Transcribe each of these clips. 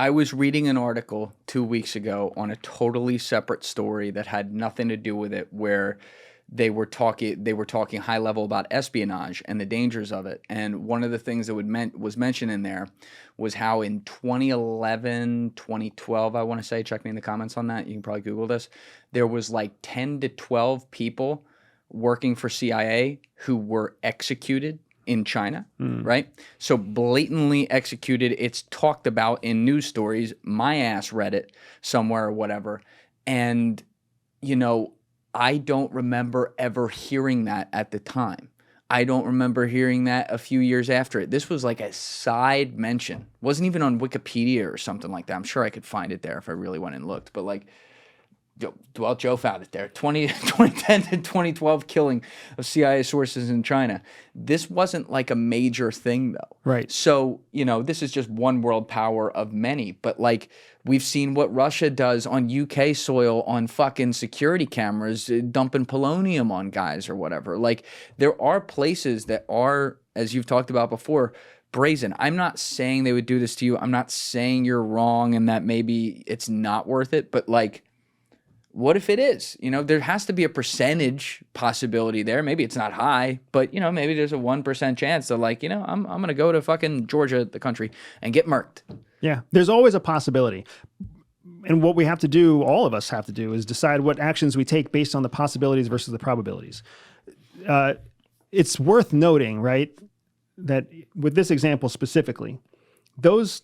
I was reading an article 2 weeks ago on a totally separate story that had nothing to do with it, where they were talking high level about espionage and the dangers of it. And one of the things that was mentioned in there was how in 2011, 2012, I want to say, check me in the comments on that. You can probably Google this. There was like 10 to 12 people working for CIA who were executed in China, right? So blatantly executed. It's talked about in news stories. My ass read it somewhere or whatever. And, I don't remember ever hearing that at the time. I don't remember hearing that a few years after it. This was like a side mention. Wasn't even on Wikipedia or something like that. I'm sure I could find it there if I really went and looked. But like, well, Joe found it there. 2010 to 2012 killing of CIA sources in China. This wasn't like a major thing, though. Right. So, this is just one world power of many. But like, we've seen what Russia does on UK soil on fucking security cameras, dumping polonium on guys or whatever. Like, there are places that are, as you've talked about before, brazen. I'm not saying they would do this to you. I'm not saying you're wrong and that maybe it's not worth it. But like, what if it is? There has to be a percentage possibility there. Maybe it's not high, but maybe there's a 1% chance that like, I'm going to go to fucking Georgia, the country, and get murked. Yeah, there's always a possibility. And what we have to do, all of us have to do, is decide what actions we take based on the possibilities versus the probabilities. It's worth noting, right, that with this example specifically, those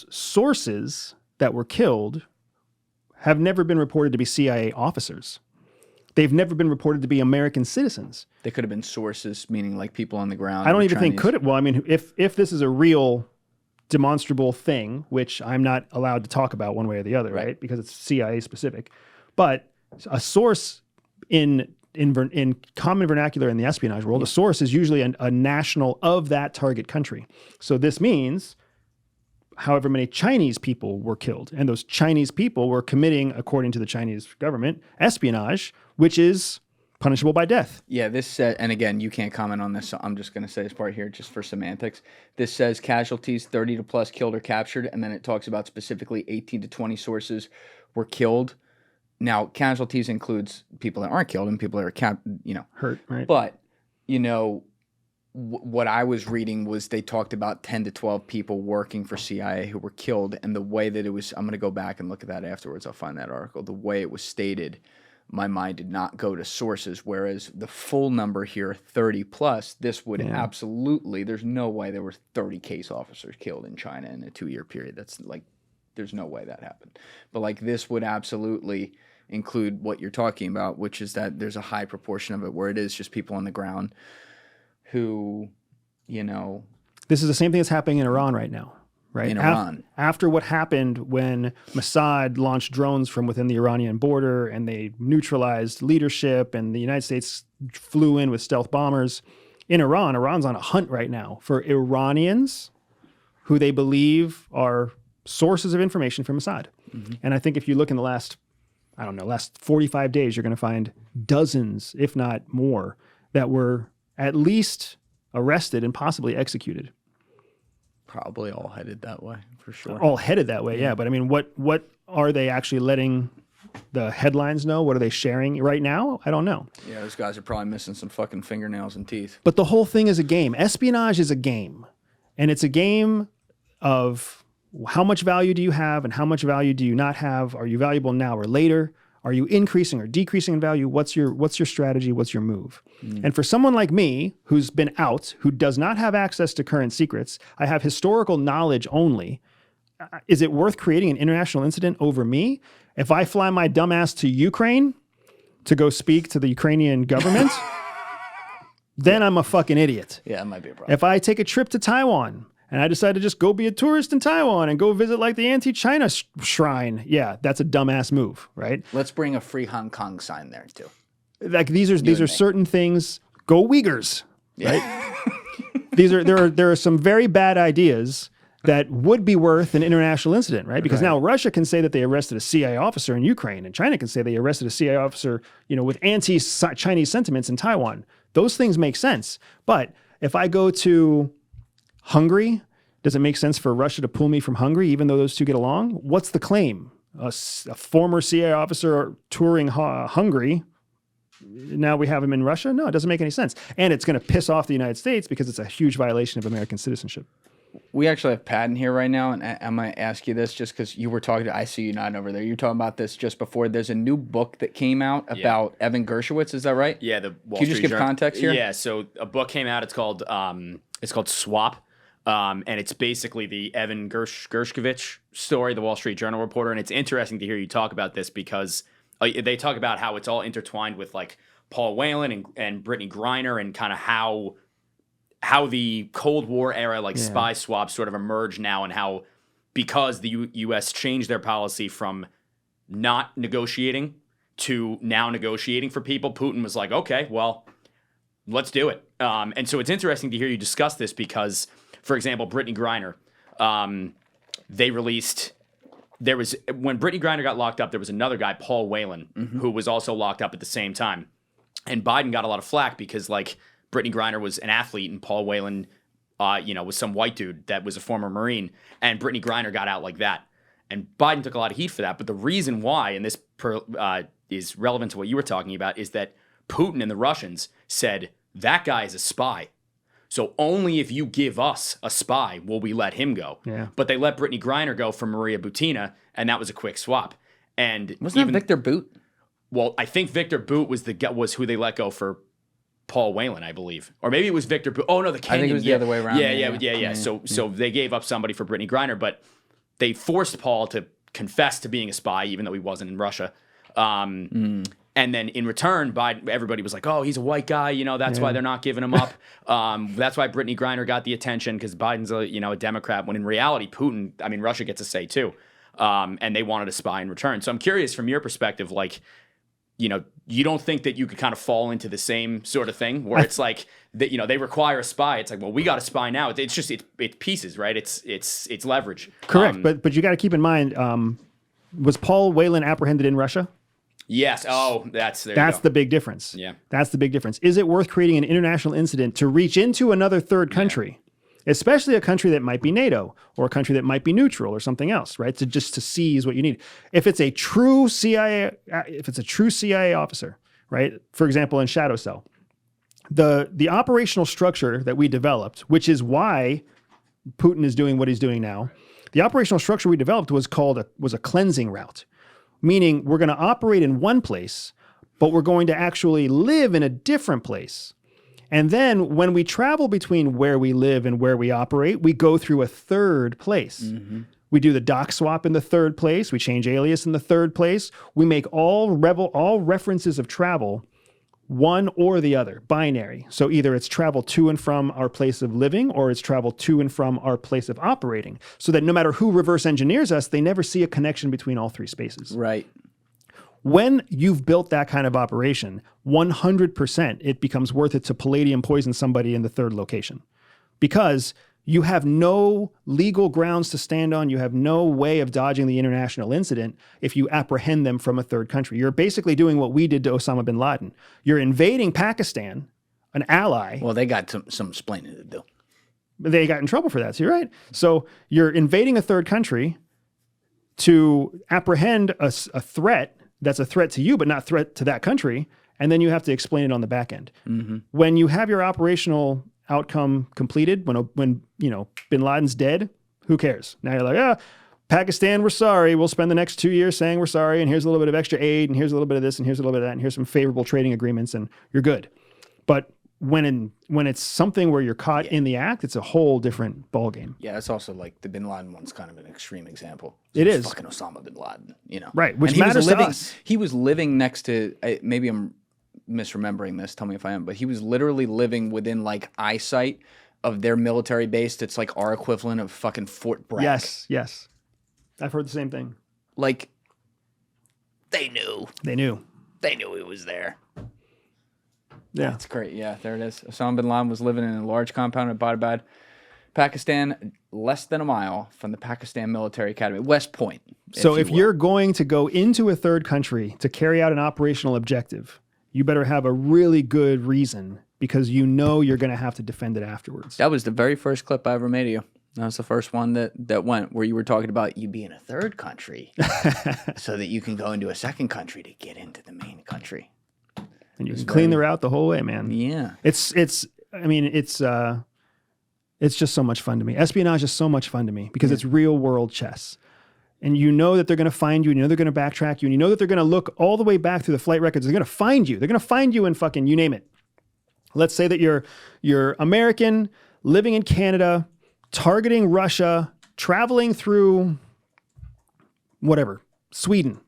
sources that were killed have never been reported to be CIA officers. They've never been reported to be American citizens. They could have been sources, meaning like people on the ground. I don't even think could it. Well, I mean, if this is a real demonstrable thing, which I'm not allowed to talk about one way or the other, right? Because it's CIA specific. But a source in common vernacular in the espionage world, a source is usually a national of that target country. So this means however many Chinese people were killed. And those Chinese people were committing, according to the Chinese government, espionage, which is punishable by death. Yeah, this said, and again, you can't comment on this, so I'm just going to say this part here just for semantics. This says casualties 30 to plus killed or captured, and then it talks about specifically 18 to 20 sources were killed. Now, casualties includes people that aren't killed and people that are hurt, right? But, what I was reading was they talked about 10 to 12 people working for CIA who were killed, and the way that it was, I'm going to go back and look at that afterwards. I'll find that article. The way it was stated, my mind did not go to sources, whereas the full number here, 30 plus, this would absolutely, there's no way there were 30 case officers killed in China in a 2-year period. That's like, there's no way that happened. But like, this would absolutely include what you're talking about, which is that there's a high proportion of it where it is just people on the ground who, This is the same thing that's happening in Iran right now, right? In Iran. After what happened when Mossad launched drones from within the Iranian border and they neutralized leadership and the United States flew in with stealth bombers. In Iran, Iran's on a hunt right now for Iranians who they believe are sources of information from Mossad. Mm-hmm. And I think if you look in the last 45 days, you're going to find dozens, if not more, that were at least arrested and possibly executed. Probably all headed that way, for sure. All headed that way, yeah. But I mean, what are they actually letting the headlines know? What are they sharing right now? I don't know. Yeah, those guys are probably missing some fucking fingernails and teeth. But the whole thing is a game. Espionage is a game. And it's a game of how much value do you have and how much value do you not have? Are you valuable now or later? Are you increasing or decreasing in value? What's your strategy? What's your move? And for someone like me, who's been out, who does not have access to current secrets, I have historical knowledge only. Is it worth creating an international incident over me? If I fly my dumb ass to Ukraine to go speak to the Ukrainian government, then I'm a fucking idiot. Yeah, that might be a problem. If I take a trip to Taiwan and I decide to just go be a tourist in Taiwan and go visit like the anti-China shrine, yeah, that's a dumbass move, right? Let's bring a free Hong Kong sign there too. Like these are certain things. Go Uyghurs, right? there are some very bad ideas that would be worth an international incident, right? Because now Russia can say that they arrested a CIA officer in Ukraine, and China can say they arrested a CIA officer, with anti-Chinese sentiments in Taiwan. Those things make sense. But if I go to Hungary Does it make sense for Russia to pull me from Hungary, even though those two get along? What's the claim? A former CIA officer touring Hungary, now we have him in Russia? No, it doesn't make any sense. And it's going to piss off the United States because it's a huge violation of American citizenship. We actually have Patton here right now, and I'm going to ask you this just because you were talking I see you nodding over there. You were talking about this just before. There's a new book that came out about Evan Gershowitz. Is that right? Yeah. The Wall Can you just give context here? Yeah. So a book came out. It's called Swap. And it's basically the Evan Gershkovich story, the Wall Street Journal reporter. And it's interesting to hear you talk about this because they talk about how it's all intertwined with like Paul Whelan and Brittany Griner and kind of how the Cold War era, like spy swaps sort of emerged now and how because the U.S. changed their policy from not negotiating to now negotiating for people, Putin was like, okay, well, let's do it. And so it's interesting to hear you discuss this because, for example, Brittany Griner, they released... when Brittany Griner got locked up, there was another guy, Paul Whelan, who was also locked up at the same time. And Biden got a lot of flack because, like, Brittany Griner was an athlete and Paul Whelan, was some white dude that was a former Marine. And Brittany Griner got out like that. And Biden took a lot of heat for that. But the reason why, and this is relevant to what you were talking about, is that Putin and the Russians said, that guy is a spy. So only if you give us a spy will we let him go. Yeah. But they let Brittany Griner go for Maria Butina, and that was a quick swap. And Wasn't that Victor Boot? Well, I think Victor Boot was who they let go for Paul Whelan, I believe. Or maybe it was Victor Boot. Oh, no, the Kenyan. I think it was the other way around. Yeah. So they gave up somebody for Brittany Griner, but they forced Paul to confess to being a spy, even though he wasn't in Russia. And then in return, everybody was like, oh, he's a white guy. That's why they're not giving him up. That's why Brittany Griner got the attention because Biden's a Democrat, when in reality, Russia gets a say too. And they wanted a spy in return. So I'm curious from your perspective, like, you don't think that you could kind of fall into the same sort of thing where it's like that, they require a spy. It's like, well, we got a spy now. It's just it's pieces, right? It's leverage. Correct. But you got to keep in mind, was Paul Whelan apprehended in Russia? Yes. Oh, that's the big difference. Yeah. That's the big difference. Is it worth creating an international incident to reach into another third country, especially a country that might be NATO or a country that might be neutral or something else, right? To seize what you need. If it's a true CIA officer, right? For example, in Shadow Cell, the operational structure that we developed, which is why Putin is doing what he's doing now, the operational structure we developed was a cleansing route. Meaning we're going to operate in one place, but we're going to actually live in a different place. And then when we travel between where we live and where we operate, we go through a third place. Mm-hmm. We do the doc swap in the third place. We change alias in the third place. We make all references of travel one or the other, binary. So either it's travel to and from our place of living or it's travel to and from our place of operating, so that no matter who reverse engineers us, they never see a connection between all three spaces. Right. When you've built that kind of operation, 100% it becomes worth it to palladium poison somebody in the third location, because you have no legal grounds to stand on. You have no way of dodging the international incident if you apprehend them from a third country. You're basically doing what we did to Osama bin Laden. You're invading Pakistan, an ally. Well, they got some explaining to do. They got in trouble for that, so you're right. So you're invading a third country to apprehend a threat that's a threat to you, but not threat to that country, and then you have to explain it on the back end. Mm-hmm. When you have your operational outcome completed, when bin Laden's dead, who cares? Now you're like, Pakistan, we're sorry. We'll spend the next 2 years saying we're sorry, and here's a little bit of extra aid, and here's a little bit of this, and here's a little bit of that, and here's some favorable trading agreements, and you're good. But when it's something where you're caught in the act, it's a whole different ballgame. Yeah, it's also like the bin Laden one's kind of an extreme example. It is. Fucking Osama bin Laden, Right, which and matters to us. He was living next to, maybe I'm misremembering this, tell me if I am, but he was literally living within like eyesight of their military base that's like our equivalent of fucking Fort Bragg. Yes. I've heard the same thing. Like, they knew he was there. Yeah. That's great. Yeah, there it is. Osama bin Laden was living in a large compound in Abbottabad, Pakistan, less than a mile from the Pakistan Military Academy, West Point. So if you're going to go into a third country to carry out an operational objective, you better have a really good reason, because you're going to have to defend it afterwards. That was the very first clip I ever made of you. That was the first one that went where you were talking about you be in a third country so that you can go into a second country to get into the main country. And you can clean the route the whole way, man. Yeah. It's just so much fun to me. Espionage is so much fun to me because it's real world chess. And you know that they're going to find you, and you know they're going to backtrack you, and you know that they're going to look all the way back through the flight records. They're going to find you. They're going to find you in fucking, you name it. Let's say that you're American, living in Canada, targeting Russia, traveling through whatever, Sweden.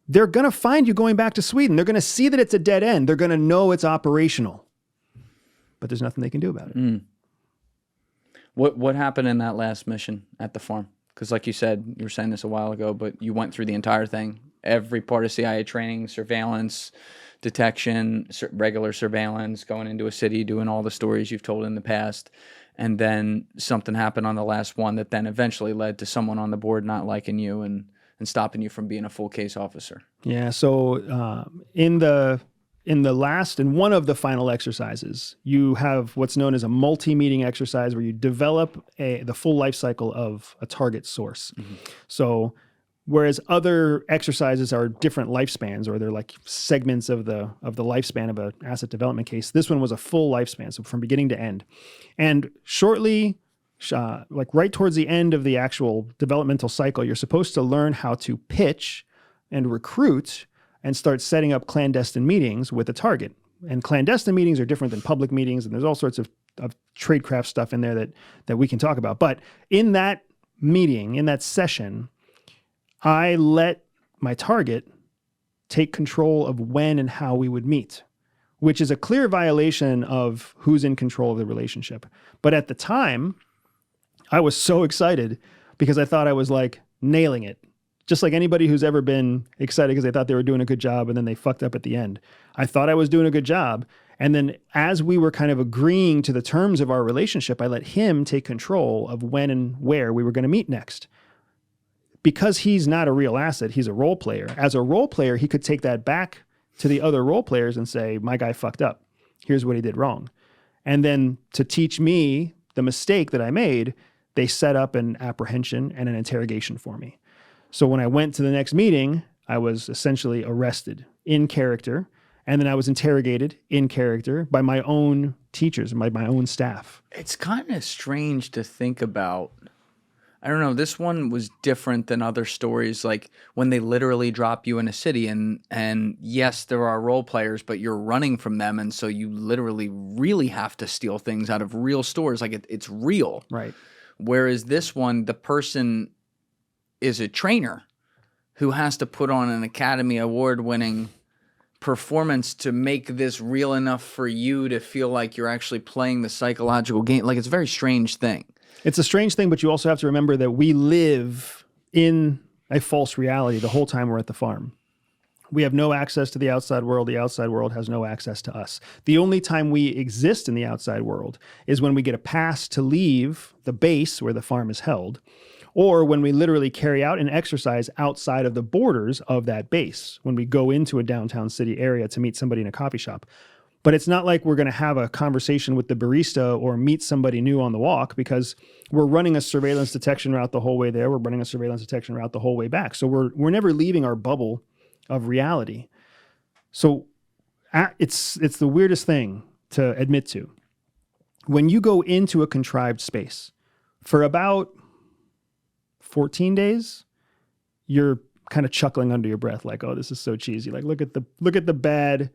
They're going to find you going back to Sweden. They're going to see that it's a dead end. They're going to know it's operational. But there's nothing they can do about it. What happened in that last mission at the farm? Because like you said, you were saying this a while ago, but you went through the entire thing. Every part of CIA training, surveillance, detection, regular surveillance, going into a city, doing all the stories you've told in the past. And then something happened on the last one that then eventually led to someone on the board not liking you and stopping you from being a full case officer. Yeah. So in one of the final exercises, you have what's known as a multi-meeting exercise where you develop the full life cycle of a target source. Mm-hmm. So whereas other exercises are different lifespans, or they're like segments of the lifespan of an asset development case, this one was a full lifespan, so from beginning to end. And shortly, like right towards the end of the actual developmental cycle, you're supposed to learn how to pitch and recruit and start setting up clandestine meetings with a target. And clandestine meetings are different than public meetings, and there's all sorts of tradecraft stuff in there that we can talk about. But in that meeting, in that session, I let my target take control of when and how we would meet, which is a clear violation of who's in control of the relationship. But at the time, I was so excited because I thought I was like nailing it. Just like anybody who's ever been excited because they thought they were doing a good job and then they fucked up at the end. I thought I was doing a good job. And then as we were kind of agreeing to the terms of our relationship, I let him take control of when and where we were going to meet next. Because he's not a real asset, he's a role player. As a role player, he could take that back to the other role players and say, my guy fucked up. Here's what he did wrong. And then to teach me the mistake that I made, they set up an apprehension and an interrogation for me. So when I went to the next meeting, I was essentially arrested in character, and then I was interrogated in character by my own teachers, by my own staff. It's kind of strange to think about. I don't know, this one was different than other stories, like when they literally drop you in a city and yes, there are role players, but you're running from them, and so you literally really have to steal things out of real stores, like it's real. Right. Whereas this one, the person is a trainer who has to put on an Academy Award-winning performance to make this real enough for you to feel like you're actually playing the psychological game. Like, it's a very strange thing. It's a strange thing, but you also have to remember that we live in a false reality the whole time we're at the farm. We have no access to the outside world. The outside world has no access to us. The only time we exist in the outside world is when we get a pass to leave the base where the farm is held, or when we literally carry out an exercise outside of the borders of that base, when we go into a downtown city area to meet somebody in a coffee shop. But it's not like we're going to have a conversation with the barista or meet somebody new on the walk, because we're running a surveillance detection route the whole way there. We're running a surveillance detection route the whole way back. So we're never leaving our bubble of reality. So it's the weirdest thing to admit to. When you go into a contrived space for about 14 days, you're kind of chuckling under your breath, like, oh, this is so cheesy. Like, look at the bad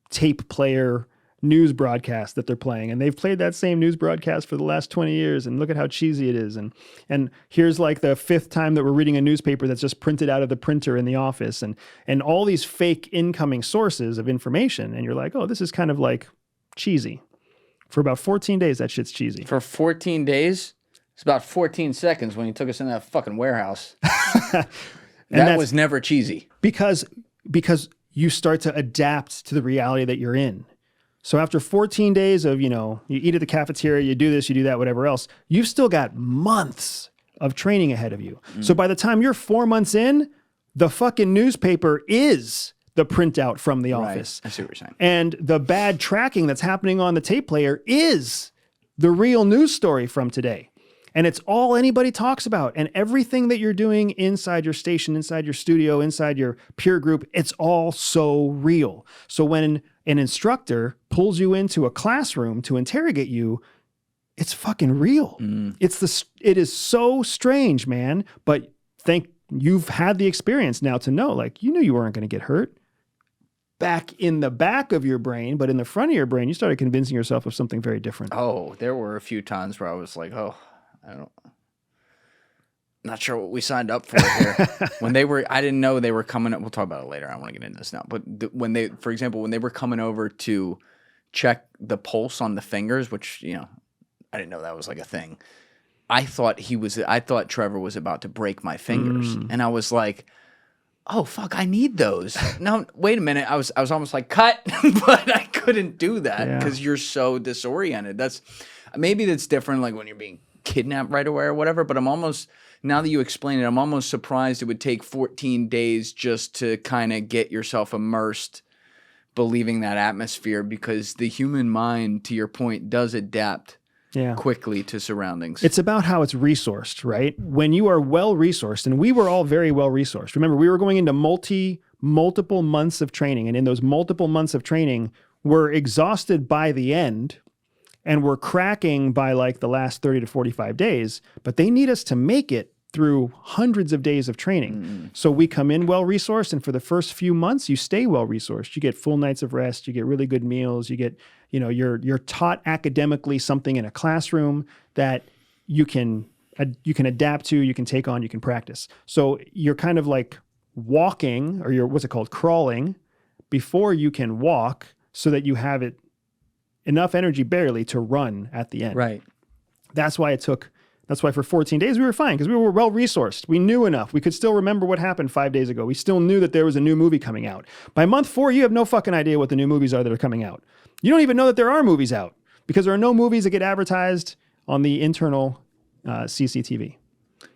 tape player news broadcast that they're playing, and they've played that same news broadcast for the last 20 years, and look at how cheesy it is. And here's like the fifth time that we're reading a newspaper that's just printed out of the printer in the office, and all these fake incoming sources of information, and you're like, oh, this is kind of like cheesy. For about 14 days, that shit's cheesy. For 14 days? It's about 14 seconds when you took us in that fucking warehouse. That was never cheesy. Because you start to adapt to the reality that you're in. So after 14 days of, you eat at the cafeteria, you do this, you do that, whatever else, you've still got months of training ahead of you. So by the time you're 4 months in, the fucking newspaper is the printout from the office. I see what you're saying. And the bad tracking that's happening on the tape player is the real news story from today. And it's all anybody talks about. And everything that you're doing inside your station, inside your studio, inside your peer group, it's all so real. So when an instructor pulls you into a classroom to interrogate you, it's fucking real. It is so strange, man. But you've had the experience now to know, like, you knew you weren't going to get hurt. Back in the back of your brain, but in the front of your brain, you started convincing yourself of something very different. Oh, there were a few times where I was like, not sure what we signed up for here. I didn't know they were coming up. We'll talk about it later. I don't want to get into this now. But for example, when they were coming over to check the pulse on the fingers, which, I didn't know that was like a thing. I thought Trevor was about to break my fingers. And I was like, oh, fuck, I need those. No, wait a minute. I was almost like, cut, but I couldn't do that because you're so disoriented. Maybe that's different, like when you're being kidnapped right away or whatever, but now that you explain it, I'm almost surprised it would take 14 days just to kind of get yourself immersed, believing that atmosphere, because the human mind, to your point, does adapt quickly to surroundings. It's about how it's resourced, right? When you are well-resourced, and we were all very well-resourced. Remember, we were going into multiple months of training, and in those multiple months of training, we're exhausted by the end, and we're cracking by like the last 30 to 45 days, but they need us to make it through hundreds of days of training. So we come in well-resourced, and for the first few months, you stay well-resourced. You get full nights of rest, you get really good meals, you get, you're taught academically something in a classroom that you can adapt to, you can take on, you can practice. So you're kind of like walking, or you're, crawling before you can walk, so that you have enough energy barely to run at the end. Right. That's why for 14 days we were fine, because we were well-resourced. We knew enough. We could still remember what happened 5 days ago. We still knew that there was a new movie coming out. By month 4, you have no fucking idea what the new movies are that are coming out. You don't even know that there are movies out, because there are no movies that get advertised on the internal CCTV.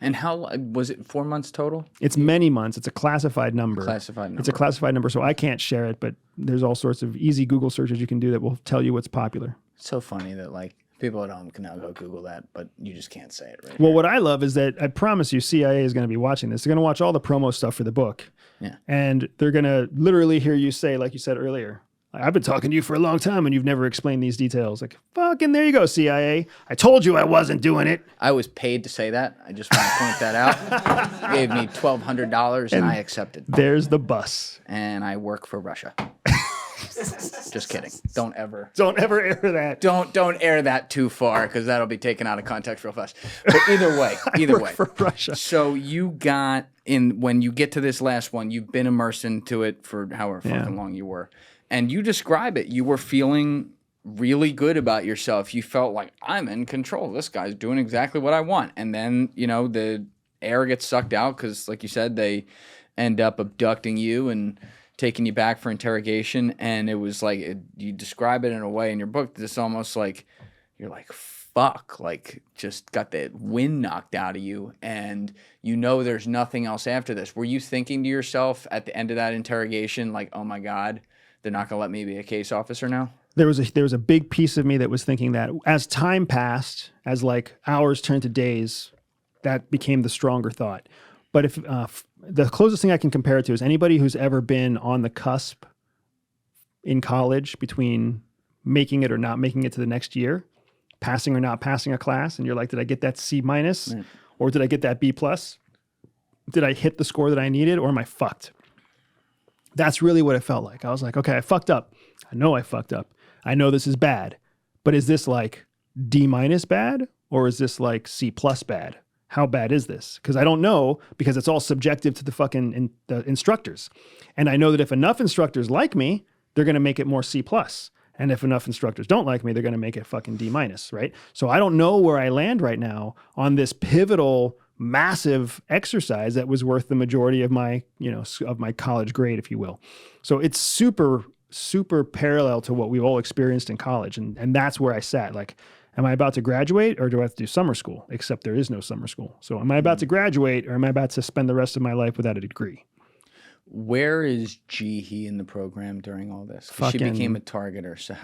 And how was it? 4 months total? It's many months. It's a classified number. It's a classified number, so I can't share it, but there's all sorts of easy Google searches you can do that will tell you what's popular. It's so funny that like people at home can now go Google that, but you just can't say it right Well, what I love is that I promise you CIA is going to be watching this. They're going to watch all the promo stuff for the book. Yeah. And they're going to literally hear you say, like you said earlier, I've been talking to you for a long time and you've never explained these details. Like, fucking there you go, CIA. I told you I wasn't doing it. I was paid to say that. I just want to point that out. Gave me $1,200 and I accepted. There's the bus. And I work for Russia. Just kidding. Don't ever air that. Don't air that too far, because that'll be taken out of context real fast. But either way. For Russia. So you got in, when you get to this last one, you've been immersed into it for however fucking long you were. And you describe it. You were feeling really good about yourself. You felt like, I'm in control. This guy's doing exactly what I want. And then, the air gets sucked out because, like you said, they end up abducting you and taking you back for interrogation. And it was like, you describe it in a way in your book that's almost like, you're like, fuck, like just got the wind knocked out of you. And there's nothing else after this. Were you thinking to yourself at the end of that interrogation, like, oh my God, they're not going to let me be a case officer now? There was a big piece of me that was thinking that as time passed, as like hours turned to days, that became the stronger thought. But if the closest thing I can compare it to is anybody who's ever been on the cusp in college between making it or not making it to the next year, passing or not passing a class, and you're like, did I get that C minus or did I get that B plus? Did I hit the score that I needed, or am I fucked? That's really what it felt like. I was like, okay, I fucked up. I know I fucked up. I know this is bad, but is this like D minus bad, or is this like C plus bad? How bad is this? Because I don't know, because it's all subjective to the fucking the instructors. And I know that if enough instructors like me, they're going to make it more C plus. And if enough instructors don't like me, they're going to make it fucking D minus, right? So I don't know where I land right now on this pivotal, massive exercise that was worth the majority of my, of my college grade, if you will. So it's super, super parallel to what we've all experienced in college. And that's where I sat. Like, am I about to graduate, or do I have to do summer school? Except there is no summer school. So am I about to graduate, or am I about to spend the rest of my life without a degree? Where is Jihi in the program during all this? She became a targeter. So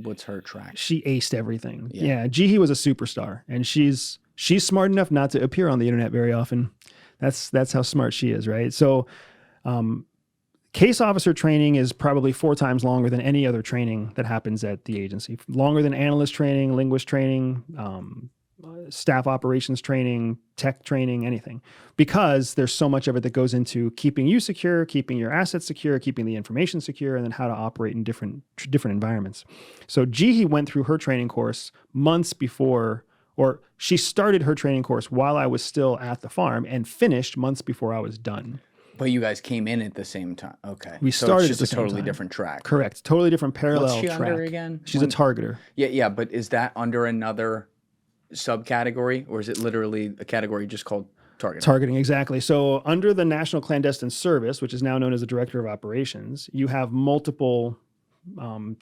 what's her track? She aced everything. Yeah. Jihi was a superstar, and she's She's smart enough not to appear on the internet very often. That's how smart she is, right? So case officer training is probably 4 times longer than any other training that happens at the agency. Longer than analyst training, linguist training, staff operations training, tech training, anything. Because there's so much of it that goes into keeping you secure, keeping your assets secure, keeping the information secure, and then how to operate in different environments. So Jihi went through her training course months before, or she started her training course while I was still at the farm and finished months before I was done. But you guys came in at the same time. Okay. We started so it's at just the a same totally time. different track. Correct. Totally different parallel What's she track. under again? She's a targeter. Yeah, but is that under another subcategory, or is it literally a category just called targeting? Targeting, exactly. So under the National Clandestine Service, which is now known as the Director of Operations, you have multiple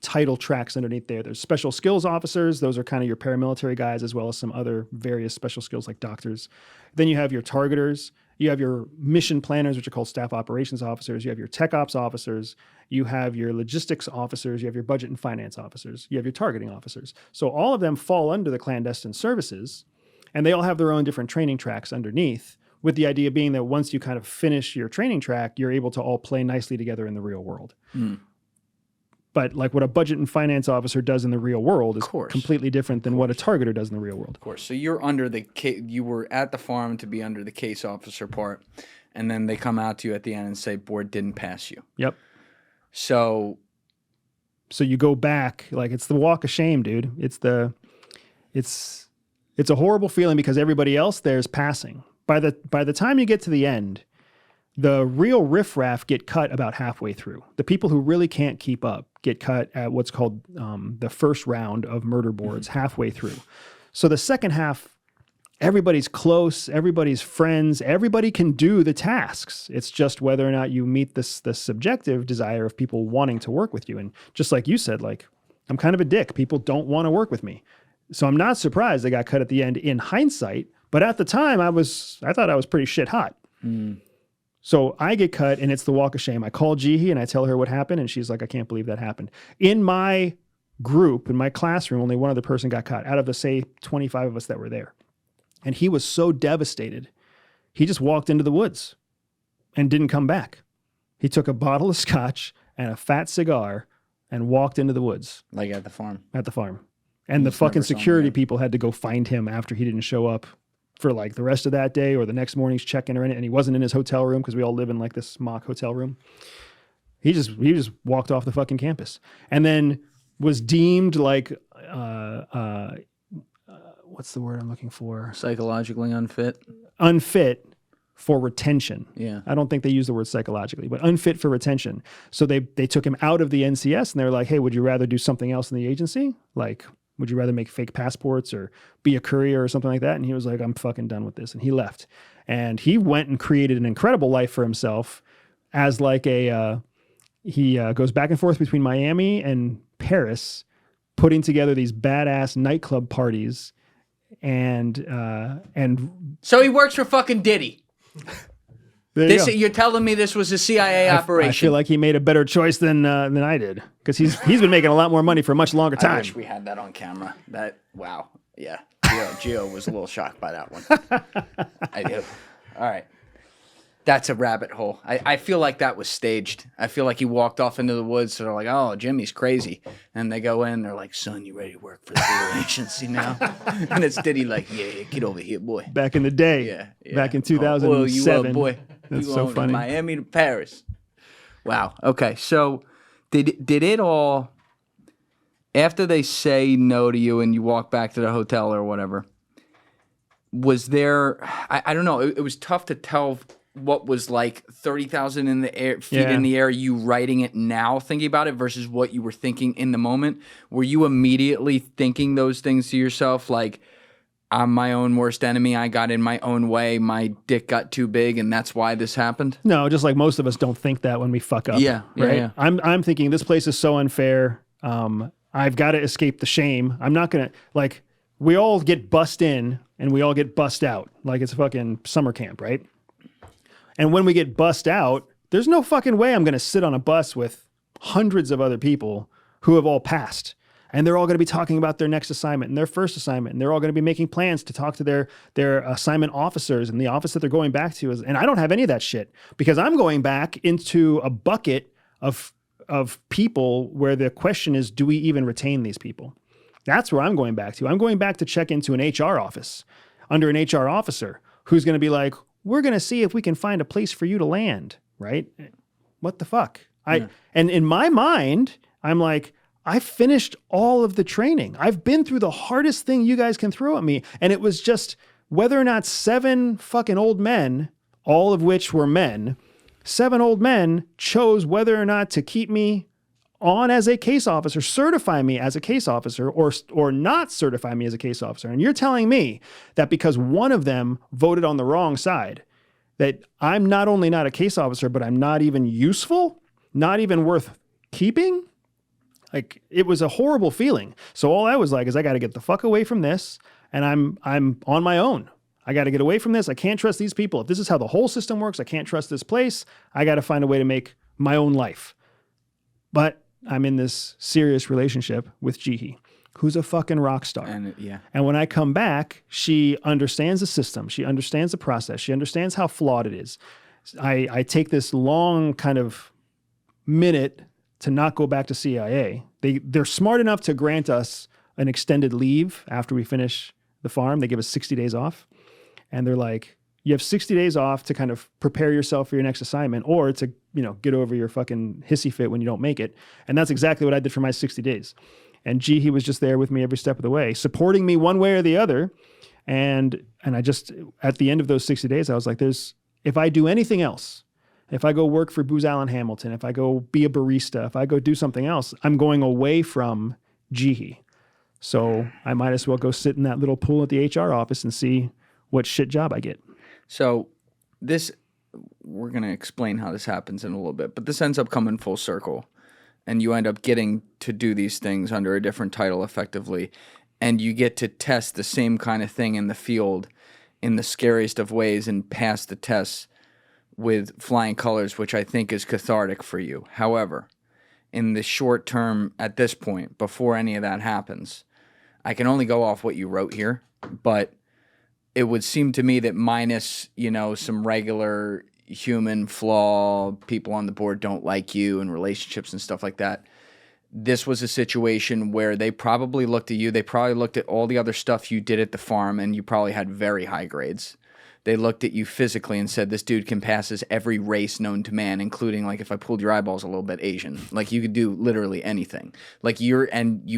title tracks underneath there. There's special skills officers. Those are kind of your paramilitary guys, as well as some other various special skills like doctors. Then you have your targeters. You have your mission planners, which are called staff operations officers. You have your tech ops officers. You have your logistics officers. You have your budget and finance officers. You have your targeting officers. So all of them fall under the clandestine services, and they all have their own different training tracks underneath, with the idea being that once you kind of finish your training track, you're able to all play nicely together in the real world. But like what a budget and finance officer does in the real world is completely different than what a targeter does in the real world. Of course. So you're under you were at the farm to be under the case officer part, and then they come out to you at the end and say, board didn't pass you. Yep. So you go back, like it's the walk of shame, dude. It's a horrible feeling because everybody else there is passing. By the time you get to the end, the real riffraff get cut about halfway through. The people who really can't keep up get cut at what's called the first round of murder boards halfway through. So the second half, everybody's close, everybody's friends, everybody can do the tasks. It's just whether or not you meet the subjective desire of people wanting to work with you. And just like you said, like, I'm kind of a dick. People don't want to work with me. So I'm not surprised they got cut at the end in hindsight. But at the time, I thought I was pretty shit hot. So I get cut, and it's the walk of shame. I call Jihi, and I tell her what happened, and she's like, I can't believe that happened. In my group, in my classroom, only one other person got cut out of the, say, 25 of us that were there. And he was so devastated, he just walked into the woods and didn't come back. He took a bottle of scotch and a fat cigar and walked into the woods. like at the farm. At the farm. And the fucking security people had to go find him after he didn't show up for like the rest of that day or the next morning's check-in or in it. And he wasn't in his hotel room because we all live in like this mock hotel room. He just walked off the fucking campus and then was deemed like, what's the word I'm looking for? Psychologically unfit. Unfit for retention. Yeah. I don't think they use the word psychologically, but unfit for retention. So they took him out of the NCS and they were like, hey, would you rather do something else in the agency? Like, would you rather make fake passports or be a courier or something like that? And he was like, I'm fucking done with this. And he left. And he went and created an incredible life for himself as like he goes back and forth between Miami and Paris, putting together these badass nightclub parties. And So he works for fucking Diddy. there you go. You're telling me this was a CIA operation? I feel like he made a better choice than I did because he's been making a lot more money for a much longer time. I wish we had that on camera. Wow. Yeah. Gio was a little shocked by that one. I do. All right. That's a rabbit hole. I feel like that was staged. I feel like he walked off into the woods. So they're like, oh, Jimmy's crazy. And they go in. They're like, son, you ready to work for the real agency now? And it's Diddy like, yeah, get over here, boy. Back in the day. Yeah. Back in 2007. You boy. That's you so on funny. Miami to Paris. Wow. Okay. So did it all, after they say no to you and you walk back to the hotel or whatever, was there, I don't know, it was tough to tell what was like 30,000 in the air, feet in the air, you writing it now, thinking about it versus what you were thinking in the moment. Were you immediately thinking those things to yourself? Like, I'm my own worst enemy. I got in my own way. My dick got too big, and that's why this happened. No, just like most of us don't think that when we fuck up. Yeah, right. Yeah. I'm thinking this place is so unfair. I've got to escape the shame. I'm not gonna like. We all get bussed in, and we all get bussed out. Like it's a fucking summer camp, right? And when we get bussed out, there's no fucking way I'm gonna sit on a bus with hundreds of other people who have all passed. And they're all going to be talking about their next assignment and their first assignment. And they're all going to be making plans to talk to their assignment officers and the office that they're going back to. And I don't have any of that shit because I'm going back into a bucket of people where the question is, do we even retain these people? That's where I'm going back to. I'm going back to check into an HR office under an HR officer who's going to be like, we're going to see if we can find a place for you to land, right? What the fuck? And in my mind, I'm like, I finished all of the training. I've been through the hardest thing you guys can throw at me. And it was just whether or not 7 fucking old men, all of which were men, 7 old men chose whether or not to keep me on as a case officer, certify me as a case officer, or not certify me as a case officer. And you're telling me that because one of them voted on the wrong side, that I'm not only not a case officer, but I'm not even useful, not even worth keeping? Like, it was a horrible feeling. So all I was like is, I got to get the fuck away from this, and I'm on my own. I got to get away from this. I can't trust these people. If this is how the whole system works, I can't trust this place. I got to find a way to make my own life. But I'm in this serious relationship with Jihi, who's a fucking rock star. And when I come back, she understands the system. She understands the process. She understands how flawed it is. I take this long kind of minute to not go back to CIA. They're smart enough to grant us an extended leave after we finish the farm. They give us 60 days off. And they're like, you have 60 days off to kind of prepare yourself for your next assignment, or to, get over your fucking hissy fit when you don't make it. And that's exactly what I did for my 60 days. And Jihi was just there with me every step of the way, supporting me one way or the other. And I just, at the end of those 60 days, I was like, if I do anything else, if I go work for Booz Allen Hamilton, if I go be a barista, if I go do something else, I'm going away from Jihi. So I might as well go sit in that little pool at the HR office and see what shit job I get. So we're going to explain how this happens in a little bit, but this ends up coming full circle, and you end up getting to do these things under a different title effectively, and you get to test the same kind of thing in the field in the scariest of ways and pass the tests with flying colors, which I think is cathartic for you. However, in the short term at this point, before any of that happens, I can only go off what you wrote here, but it would seem to me that minus, some regular human flaw, people on the board don't like you, and relationships and stuff like that, this was a situation where they probably looked at you. They probably looked at all the other stuff you did at the farm, and you probably had very high grades. They looked at you physically and said, this dude can pass as every race known to man, including, like, if I pulled your eyeballs a little bit, Asian. Like, you could do literally anything. Like, you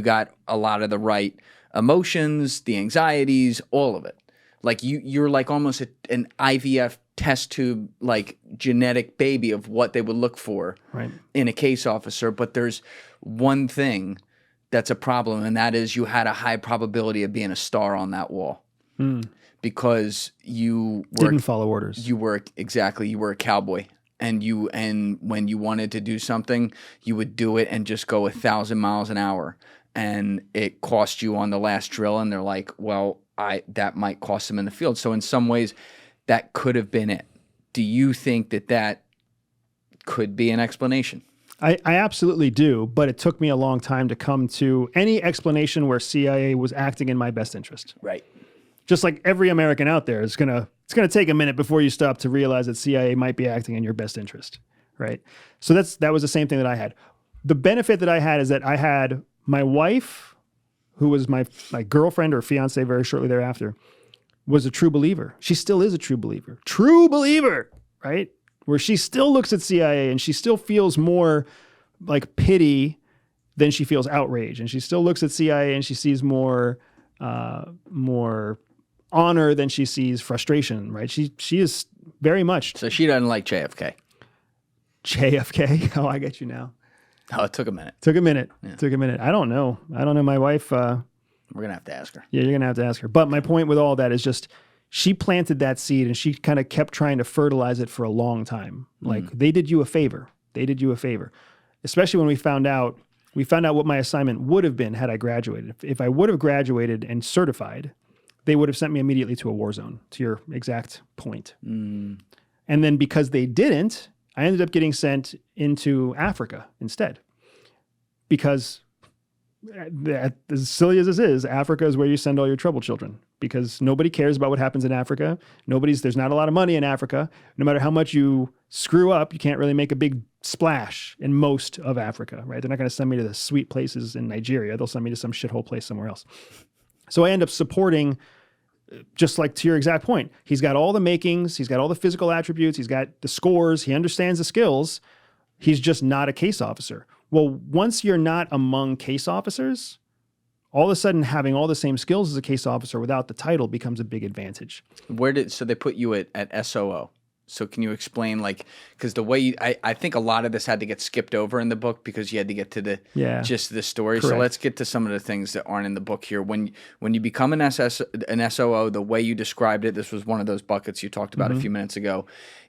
got a lot of the right emotions, the anxieties, all of it. Like, you're like almost an IVF test tube, like, genetic baby of what they would look for in a case officer. But there's one thing that's a problem, and that is you had a high probability of being a star on that wall. Because you didn't follow orders. You were a cowboy, and when you wanted to do something, you would do it and just go 1,000 miles an hour, and it cost you on the last drill. And they're like, well, that might cost them in the field. So in some ways, that could have been it. Do you think that could be an explanation? I absolutely do, but it took me a long time to come to any explanation where CIA was acting in my best interest. Right. Just like every American out there, it's gonna take a minute before you stop to realize that CIA might be acting in your best interest, right? So that was the same thing that I had. The benefit that I had is that I had my wife, who was my girlfriend or fiance very shortly thereafter, was a true believer. She still is a true believer. True believer, right? Where she still looks at CIA and she still feels more like pity than she feels outrage. And she still looks at CIA and she sees more honor than she sees frustration, right? She is very much. So she doesn't like JFK. JFK? Oh, I get you now. Oh, it took a minute. Yeah. Took a minute. I don't know. My wife. We're going to have to ask her. Yeah, you're going to have to ask her. But my point with all that is just she planted that seed and she kind of kept trying to fertilize it for a long time. Like, they did you a favor. Especially when we found out what my assignment would have been had I graduated. If I would have graduated and certified, they would have sent me immediately to a war zone, to your exact point. And then because they didn't, I ended up getting sent into Africa instead. Because as silly as this is, Africa is where you send all your trouble children because nobody cares about what happens in Africa. There's not a lot of money in Africa. No matter how much you screw up, you can't really make a big splash in most of Africa, right? They're not going to send me to the sweet places in Nigeria. They'll send me to some shithole place somewhere else. So I end up supporting, just like to your exact point, he's got all the makings, he's got all the physical attributes, he's got the scores, he understands the skills. He's just not a case officer. Well, once you're not among case officers, all of a sudden having all the same skills as a case officer without the title becomes a big advantage. So they put you at SOO. So can you explain, like, because the way I think a lot of this had to get skipped over in the book because you had to get to the gist of the story. Correct. So let's get to some of the things that aren't in the book here. When you become an SOO, the way you described it, this was one of those buckets you talked about a few minutes ago.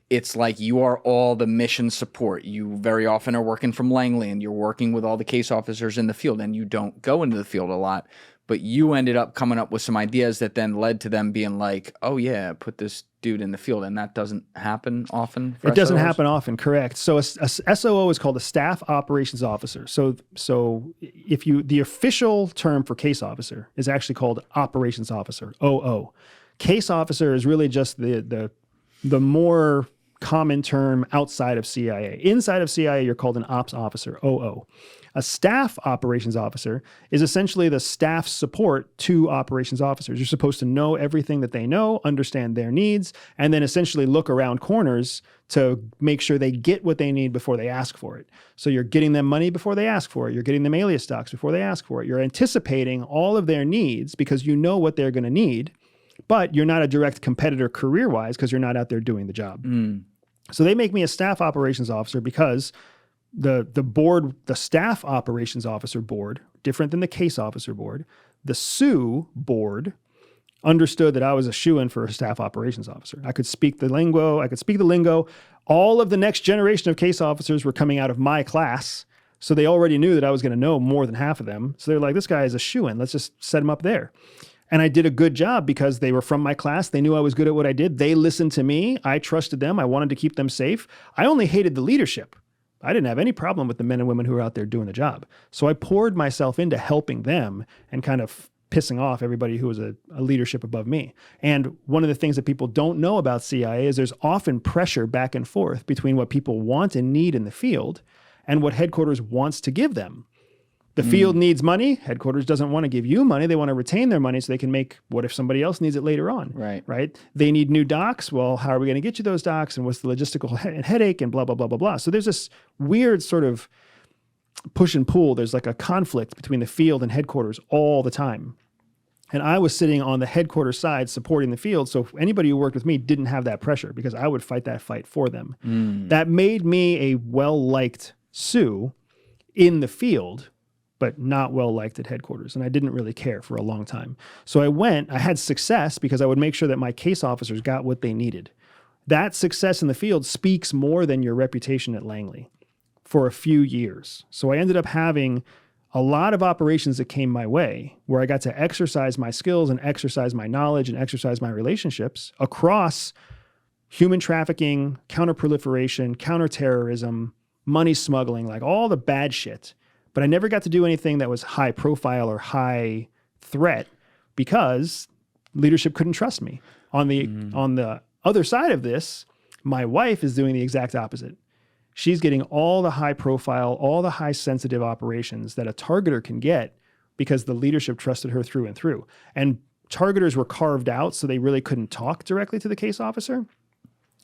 It's like you are all the mission support. You very often are working from Langley and you're working with all the case officers in the field, and you don't go into the field a lot. But you ended up coming up with some ideas that then led to them being like, oh, yeah, put this dude in the field. And that doesn't happen often for It doesn't SOOs? happen often, correct. So a SOO is called a Staff Operations Officer. So the official term for case officer is actually called Operations Officer, OO. Case officer is really just the more common term outside of CIA. Inside of CIA, you're called an Ops Officer, OO. A staff operations officer is essentially the staff support to operations officers. You're supposed to know everything that they know, understand their needs, and then essentially look around corners to make sure they get what they need before they ask for it. So you're getting them money before they ask for it. You're getting them alias stocks before they ask for it. You're anticipating all of their needs because you know what they're going to need, but you're not a direct competitor career-wise because you're not out there doing the job. So they make me a staff operations officer because the board, the staff operations officer board, different than the case officer board, the SOO board understood that I was a shoo-in for a staff operations officer. I could speak the lingo. All of the next generation of case officers were coming out of my class. So they already knew that I was going to know more than half of them. So they're like, this guy is a shoo-in. Let's just set him up there. And I did a good job because they were from my class. They knew I was good at what I did. They listened to me. I trusted them. I wanted to keep them safe. I only hated the leadership. I didn't have any problem with the men and women who were out there doing the job. So I poured myself into helping them and kind of pissing off everybody who was a leadership above me. And one of the things that people don't know about CIA is there's often pressure back and forth between what people want and need in the field and what headquarters wants to give them. The field needs money. Headquarters doesn't want to give you money. They want to retain their money so they can make what if somebody else needs it later on. Right. They need new docs. Well, how are we going to get you those docs? And what's the logistical headache and blah, blah, blah, blah, blah. So there's this weird sort of push and pull. There's like a conflict between the field and headquarters all the time. And I was sitting on the headquarters side supporting the field. So anybody who worked with me didn't have that pressure because I would fight that fight for them. That made me a well-liked SOO in the field, but not well-liked at headquarters. And I didn't really care for a long time. So I had success because I would make sure that my case officers got what they needed. That success in the field speaks more than your reputation at Langley for a few years. So I ended up having a lot of operations that came my way where I got to exercise my skills and exercise my knowledge and exercise my relationships across human trafficking, counterproliferation, counterterrorism, money smuggling, like all the bad shit. But I never got to do anything that was high profile or high threat because leadership couldn't trust me. On the other side of this, my wife is doing the exact opposite. She's getting all the high profile, all the high sensitive operations that a targeter can get because the leadership trusted her through and through. And targeters were carved out so they really couldn't talk directly to the case officer.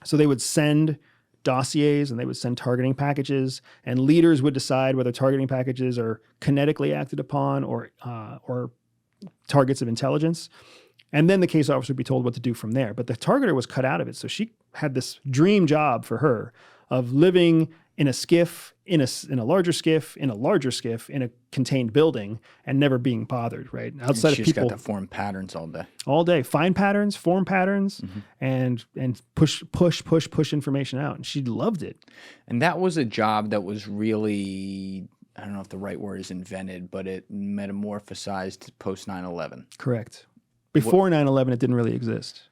So they would send dossiers and they would send targeting packages, and leaders would decide whether targeting packages are kinetically acted upon or targets of intelligence. And then the case officer would be told what to do from there. But the targeter was cut out of it. So she had this dream job for her of living in a skiff, in a larger skiff, in a larger skiff, in a contained building, and never being bothered, right? Outside of people. She's got to form patterns all day. All day. Find patterns, form patterns, and push information out. And she loved it. And that was a job that was really, I don't know if the right word is invented, but it metamorphosized post 9/11. Correct. Before 9/11, it didn't really exist.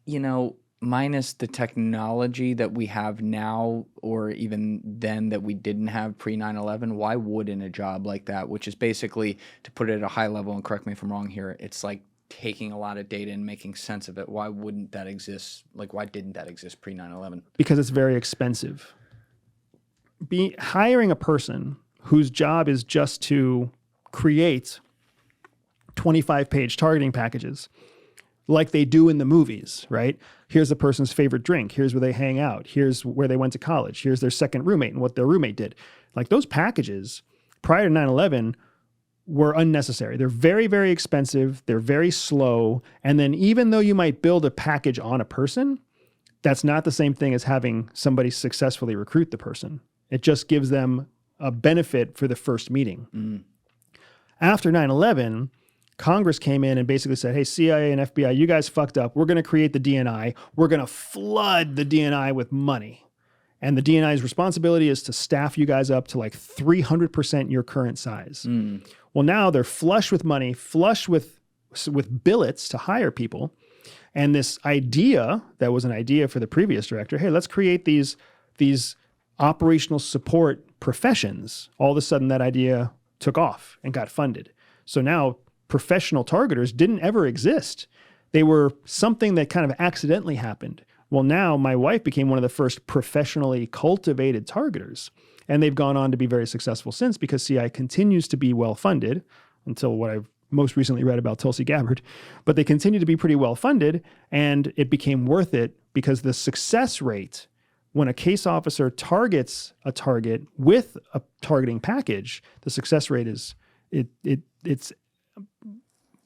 You know, minus the technology that we have now, or even then that we didn't have pre 9/11, why wouldn't a job like that, which is basically, to put it at a high level, and correct me if I'm wrong here, it's like taking a lot of data and making sense of it. Why wouldn't that exist? Like, why didn't that exist pre 9/11? Because it's very expensive. Hiring a person whose job is just to create 25-page targeting packages like they do in the movies, right? Here's the person's favorite drink. Here's where they hang out. Here's where they went to college. Here's their second roommate and what their roommate did. Like, those packages prior to 9/11 were unnecessary. They're very, very expensive. They're very slow. And then even though you might build a package on a person, that's not the same thing as having somebody successfully recruit the person. It just gives them a benefit for the first meeting. After 9/11, Congress came in and basically said, hey, CIA and FBI, you guys fucked up. We're going to create the DNI. We're going to flood the DNI with money. And the DNI's responsibility is to staff you guys up to like 300% your current size. Well, now they're flush with money, flush with billets to hire people. And this idea that was an idea for the previous director, hey, let's create these operational support professions. All of a sudden that idea took off and got funded. So now professional targeters didn't ever exist. They were something that kind of accidentally happened. Well, now my wife became one of the first professionally cultivated targeters, and they've gone on to be very successful since, because CI continues to be well-funded until what I've most recently read about Tulsi Gabbard, but they continue to be pretty well-funded, and it became worth it because the success rate when a case officer targets a target with a targeting package, the success rate is it's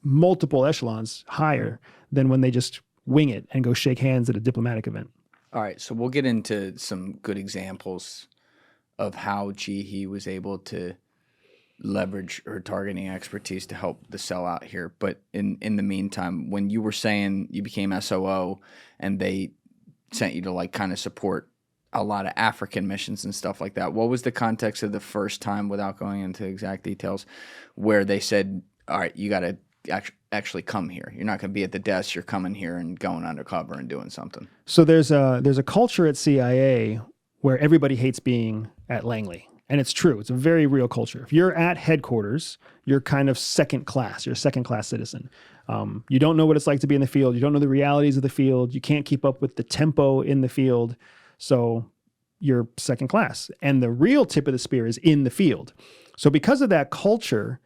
multiple echelons higher than when they just wing it and go shake hands at a diplomatic event. All right, so we'll get into some good examples of how he was able to leverage her targeting expertise to help the sellout here. But in the meantime, when you were saying you became SOO and they sent you to like kind of support a lot of African missions and stuff like that, what was the context of the first time, without going into exact details, where they said, all right, you got to actually come here. You're not going to be at the desk. You're coming here and going undercover and doing something. So there's a culture at CIA where everybody hates being at Langley. And it's true. It's a very real culture. If you're at headquarters, you're kind of second class. You're a second class citizen. You don't know what it's like to be in the field. You don't know the realities of the field. You can't keep up with the tempo in the field. So you're second class. And the real tip of the spear is in the field. So because of that culture,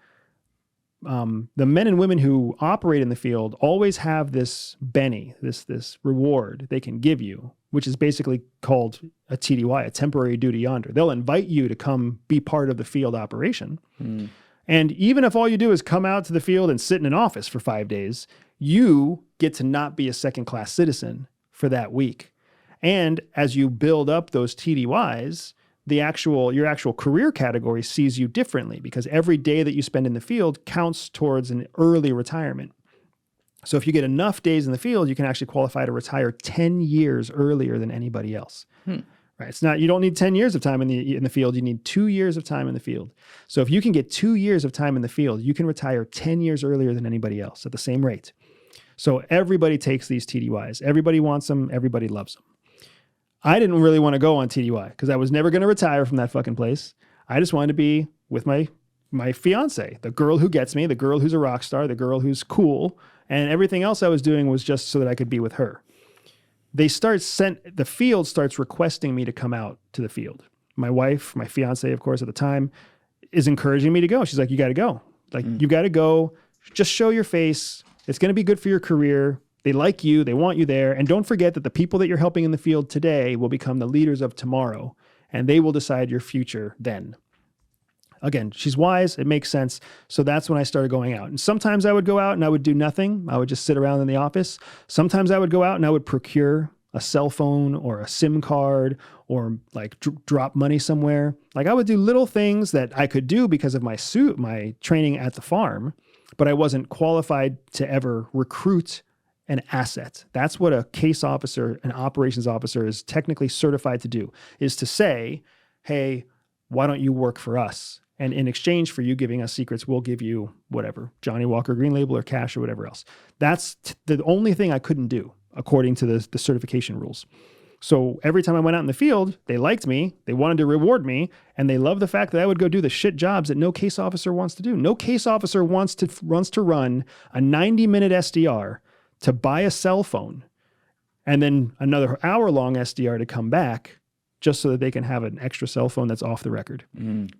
the men and women who operate in the field always have this benny, this reward they can give you, which is basically called a TDY, a temporary duty yonder. They'll invite you to come be part of the field operation. And even if all you do is come out to the field and sit in an office for 5 days, you get to not be a second-class citizen for that week. And as you build up those TDYs, your actual career category sees you differently, because every day that you spend in the field counts towards an early retirement. So if you get enough days in the field, you can actually qualify to retire 10 years earlier than anybody else. Right? It's not, you don't need 10 years of time in the field. You need 2 years of time in the field. So if you can get 2 years of time in the field, you can retire 10 years earlier than anybody else at the same rate. So everybody takes these TDYs. Everybody wants them. Everybody loves them. I didn't really want to go on TDY because I was never going to retire from that fucking place. I just wanted to be with my fiance, the girl who gets me, the girl who's a rock star, the girl who's cool, and everything else I was doing was just so that I could be with her. The field starts requesting me to come out to the field. My wife, my fiance, of course, at the time, is encouraging me to go. She's like, you got to go. Like, you got to go. Just show your face. It's going to be good for your career. They like you. They want you there. And don't forget that the people that you're helping in the field today will become the leaders of tomorrow, and they will decide your future then. Again, she's wise. It makes sense. So that's when I started going out. And sometimes I would go out and I would do nothing. I would just sit around in the office. Sometimes I would go out and I would procure a cell phone or a SIM card or like drop money somewhere. Like, I would do little things that I could do because of my training at the farm, but I wasn't qualified to ever recruit an asset. That's what a case officer, an operations officer, is technically certified to do, is to say, hey, why don't you work for us? And in exchange for you giving us secrets, we'll give you whatever, Johnny Walker Green Label or cash or whatever else. That's the only thing I couldn't do. according to the certification rules. So every time I went out in the field, they liked me, they wanted to reward me, and they loved the fact that I would go do the shit jobs that no case officer wants to do. No case officer wants to run a 90-minute SDR to buy a cell phone and then another hour-long SDR to come back just so that they can have an extra cell phone that's off the record.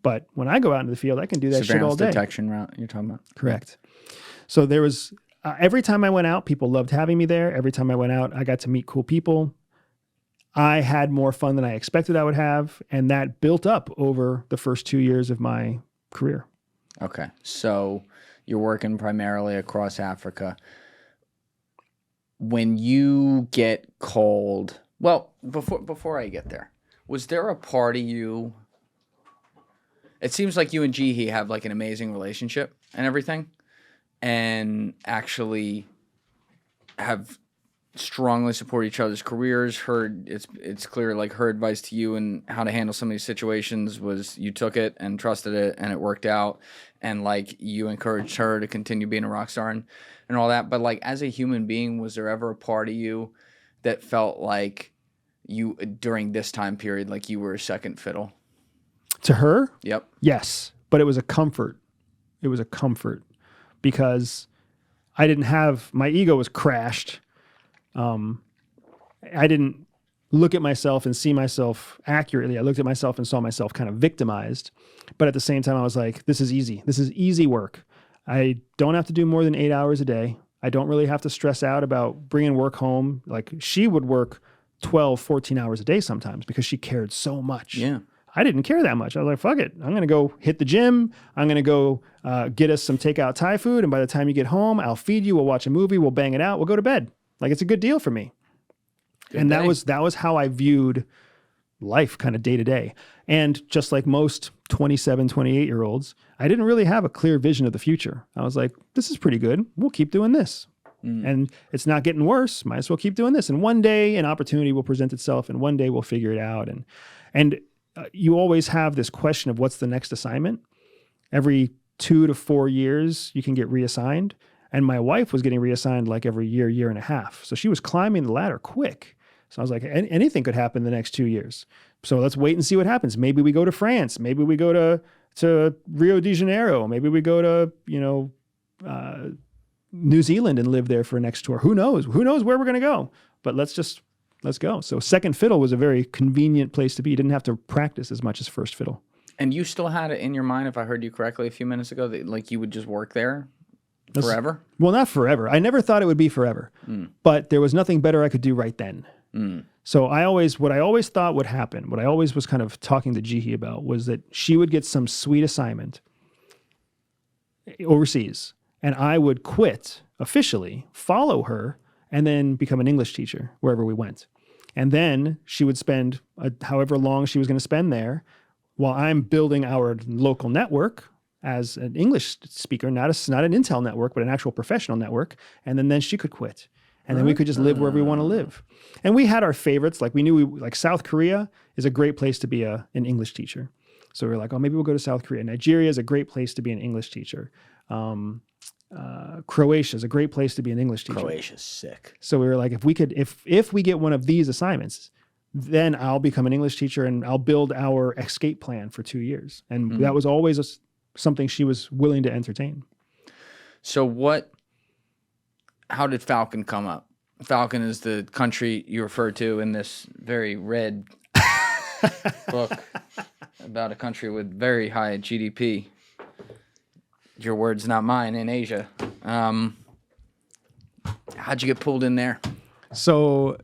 But when I go out into the field, I can do that shit all day. Surveillance detection route you're talking about? Correct. So there was, every time I went out, people loved having me there. Every time I went out, I got to meet cool people. I had more fun than I expected I would have, and that built up over the first 2 years of my career. Okay, so you're working primarily across Africa. When you get called, well, before I get there, was there a part of you? It seems like you and Jihi have like an amazing relationship and everything, and actually have strongly support each other's careers. It's clear like her advice to you and how to handle some of these situations was you took it and trusted it and it worked out, and like you encouraged her to continue being a rock star and all that. But like as a human being, was there ever a part of you that felt like you during this time period like you were a second fiddle to her? Yep. Yes, but it was a comfort. It was a comfort because I didn't have, my ego was crashed. I didn't look at myself and see myself accurately. I looked at myself and saw myself kind of victimized. But at the same time, I was like, this is easy. This is easy work. I don't have to do more than 8 hours a day. I don't really have to stress out about bringing work home. Like she would work 12, 14 hours a day sometimes because she cared so much. Yeah. I didn't care that much. I was like, fuck it. I'm going to go hit the gym. I'm going to go get us some takeout Thai food. And by the time you get home, I'll feed you. We'll watch a movie. We'll bang it out. We'll go to bed. Like it's a good deal for me. And that was how I viewed life kind of day to day. And just like most 27, 28-year-olds, I didn't really have a clear vision of the future. I was like, this is pretty good. We'll keep doing this. And it's not getting worse. Might as well keep doing this. And one day an opportunity will present itself and one day we'll figure it out. And you always have this question of what's the next assignment. Every 2 to 4 years, you can get reassigned. And my wife was getting reassigned like every year and a half. So she was climbing the ladder quick. So I was like, anything could happen the next 2 years. So let's wait and see what happens. Maybe we go to France. Maybe we go to Rio de Janeiro. Maybe we go to, New Zealand and live there for a next tour. Who knows? Who knows where we're going to go? But let's go. So second fiddle was a very convenient place to be. You didn't have to practice as much as first fiddle. And you still had it in your mind, if I heard you correctly a few minutes ago, that like you would just work there forever? Well, not forever. I never thought it would be forever, but there was nothing better I could do right then. So what I always thought would happen, what I always was kind of talking to Jihi about was that she would get some sweet assignment overseas and I would quit officially, follow her, and then become an English teacher wherever we went. And then she would spend however long she was going to spend there while I'm building our local network as an English speaker, not an Intel network, but an actual professional network. And then she could quit. And then we could just live wherever we want to live. And we had our favorites. Like we knew like South Korea is a great place to be an English teacher. So we were like, oh, maybe we'll go to South Korea. Nigeria is a great place to be an English teacher. Croatia is a great place to be an English teacher. Croatia's sick. So we were like, if we get one of these assignments, then I'll become an English teacher and I'll build our escape plan for 2 years. And that was always something she was willing to entertain. So how did Falcon come up? Falcon is the country you refer to in this very red book about a country with very high GDP. Your words, not mine, in Asia. How'd you get pulled in there? So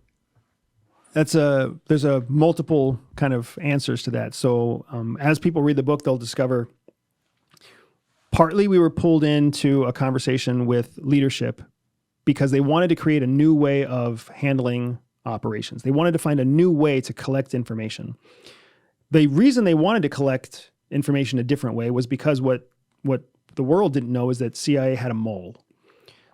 there's a multiple kind of answers to that. So as people read the book, they'll discover partly we were pulled into a conversation with leadership because they wanted to create a new way of handling operations. They wanted to find a new way to collect information. The reason they wanted to collect information a different way was because what the world didn't know is that CIA had a mole.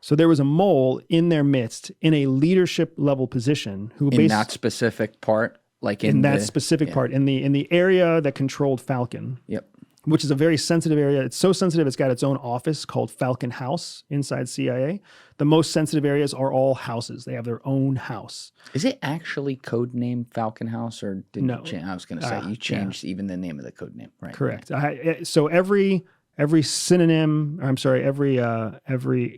So there was a mole in their midst in a leadership level position who in that specific part, like in that specific part in the area that controlled Falcon. Yep. which is a very sensitive area. It's so sensitive, it's got its own office called Falcon House inside CIA. The most sensitive areas are all houses. They have their own house. Is it actually codenamed Falcon House, or did No. you change? I was going to say you changed even the name of the code name, right? Correct. So every synonym, or I'm sorry, every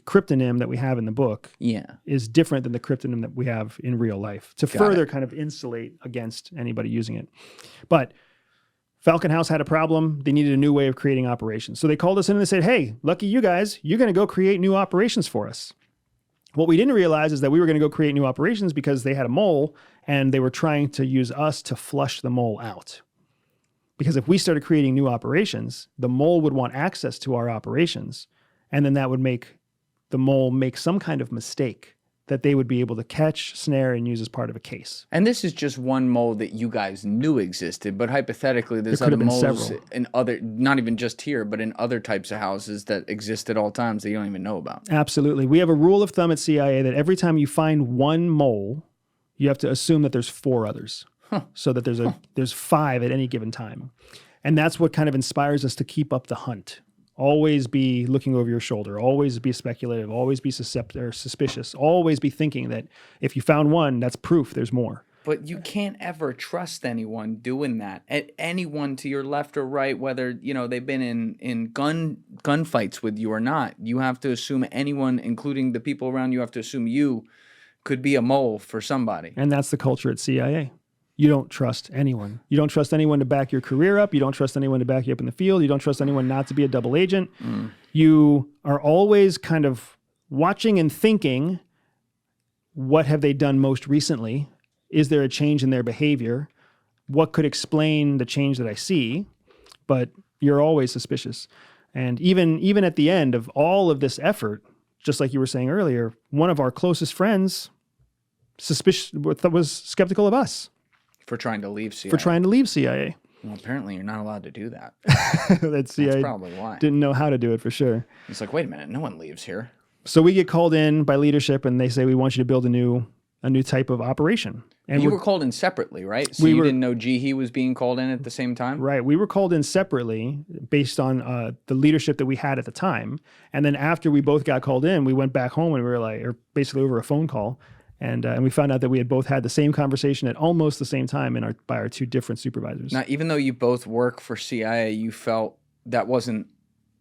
cryptonym that we have in the book Yeah. is different than the cryptonym that we have in real life to further kind of insulate against anybody using it. But Falcon House had a problem. They needed a new way of creating operations. So they called us in and they said, hey, lucky you guys, you're going to go create new operations for us. What we didn't realize is that we were going to go create new operations because they had a mole and they were trying to use us to flush the mole out. Because if we started creating new operations, the mole would want access to our operations, and then that would make the mole make some kind of mistake that they would be able to catch, snare, and use as part of a case. And this is just one mole that you guys knew existed, but hypothetically, there's There could other have been moles several. in other, not even just here, but in other types of houses that exist at all times that you don't even know about. Absolutely. We have a rule of thumb at CIA that every time you find one mole, you have to assume that there's 4 others. So that there's 5 at any given time. And that's what kind of inspires us to keep up the hunt. Always be looking over your shoulder, always be speculative, always be suspicious, always be thinking that if you found one, that's proof there's more. But you can't ever trust anyone doing that. Anyone to your left or right, whether they've been in gunfights with you or not. You have to assume anyone, including the people around you, have to assume you could be a mole for somebody. And that's the culture at CIA. You don't trust anyone. You don't trust anyone to back your career up. You don't trust anyone to back you up in the field. You don't trust anyone not to be a double agent. You are always kind of watching and thinking, what have they done most recently? Is there a change in their behavior? What could explain the change that I see? But you're always suspicious. And even at the end of all of this effort, just like you were saying earlier, one of our closest friends was skeptical of us. For trying to leave CIA. For trying to leave CIA. Well, apparently you're not allowed to do that. That's CIA probably why. didn't know how to do it for sure. It's like, wait a minute, no one leaves here. So we get called in by leadership and they say, we want you to build a new type of operation. And you were called in separately, right? So you didn't know Jihi was being called in at the same time? Right. We were called in separately based on the leadership that we had at the time. And then after we both got called in, we went back home and we were like, or basically over a phone call. And we found out that we had both had the same conversation at almost the same time by our 2 different supervisors. Now, even though you both work for CIA, you felt that wasn't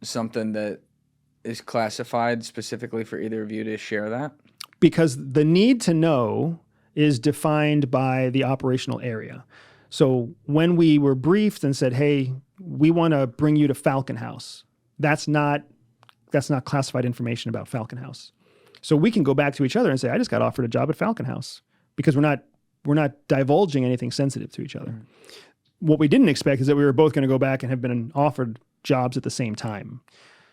something that is classified specifically for either of you to share that? Because the need to know is defined by the operational area. So when we were briefed and said, hey, we want to bring you to Falcon House, that's not classified information about Falcon House. So we can go back to each other and say, I just got offered a job at Falcon House, because we're not divulging anything sensitive to each other. Mm. What we didn't expect is that we were both going to go back and have been offered jobs at the same time.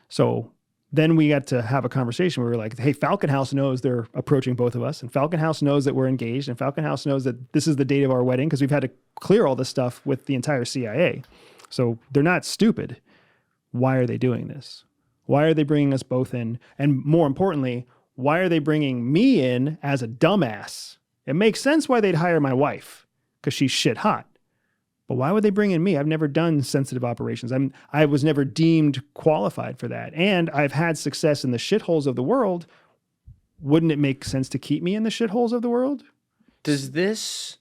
So then we got to have a conversation where we were like, hey, Falcon House knows they're approaching both of us, and Falcon House knows that we're engaged, and Falcon House knows that this is the date of our wedding, because we've had to clear all this stuff with the entire CIA. So they're not stupid. Why are they doing this? Why are they bringing us both in? And more importantly, why are they bringing me in as a dumbass? It makes sense why they'd hire my wife, because she's shit hot. But why would they bring in me? I've never done sensitive operations. I was never deemed qualified for that. And I've had success in the shitholes of the world. Wouldn't it make sense to keep me in the shitholes of the world? Does this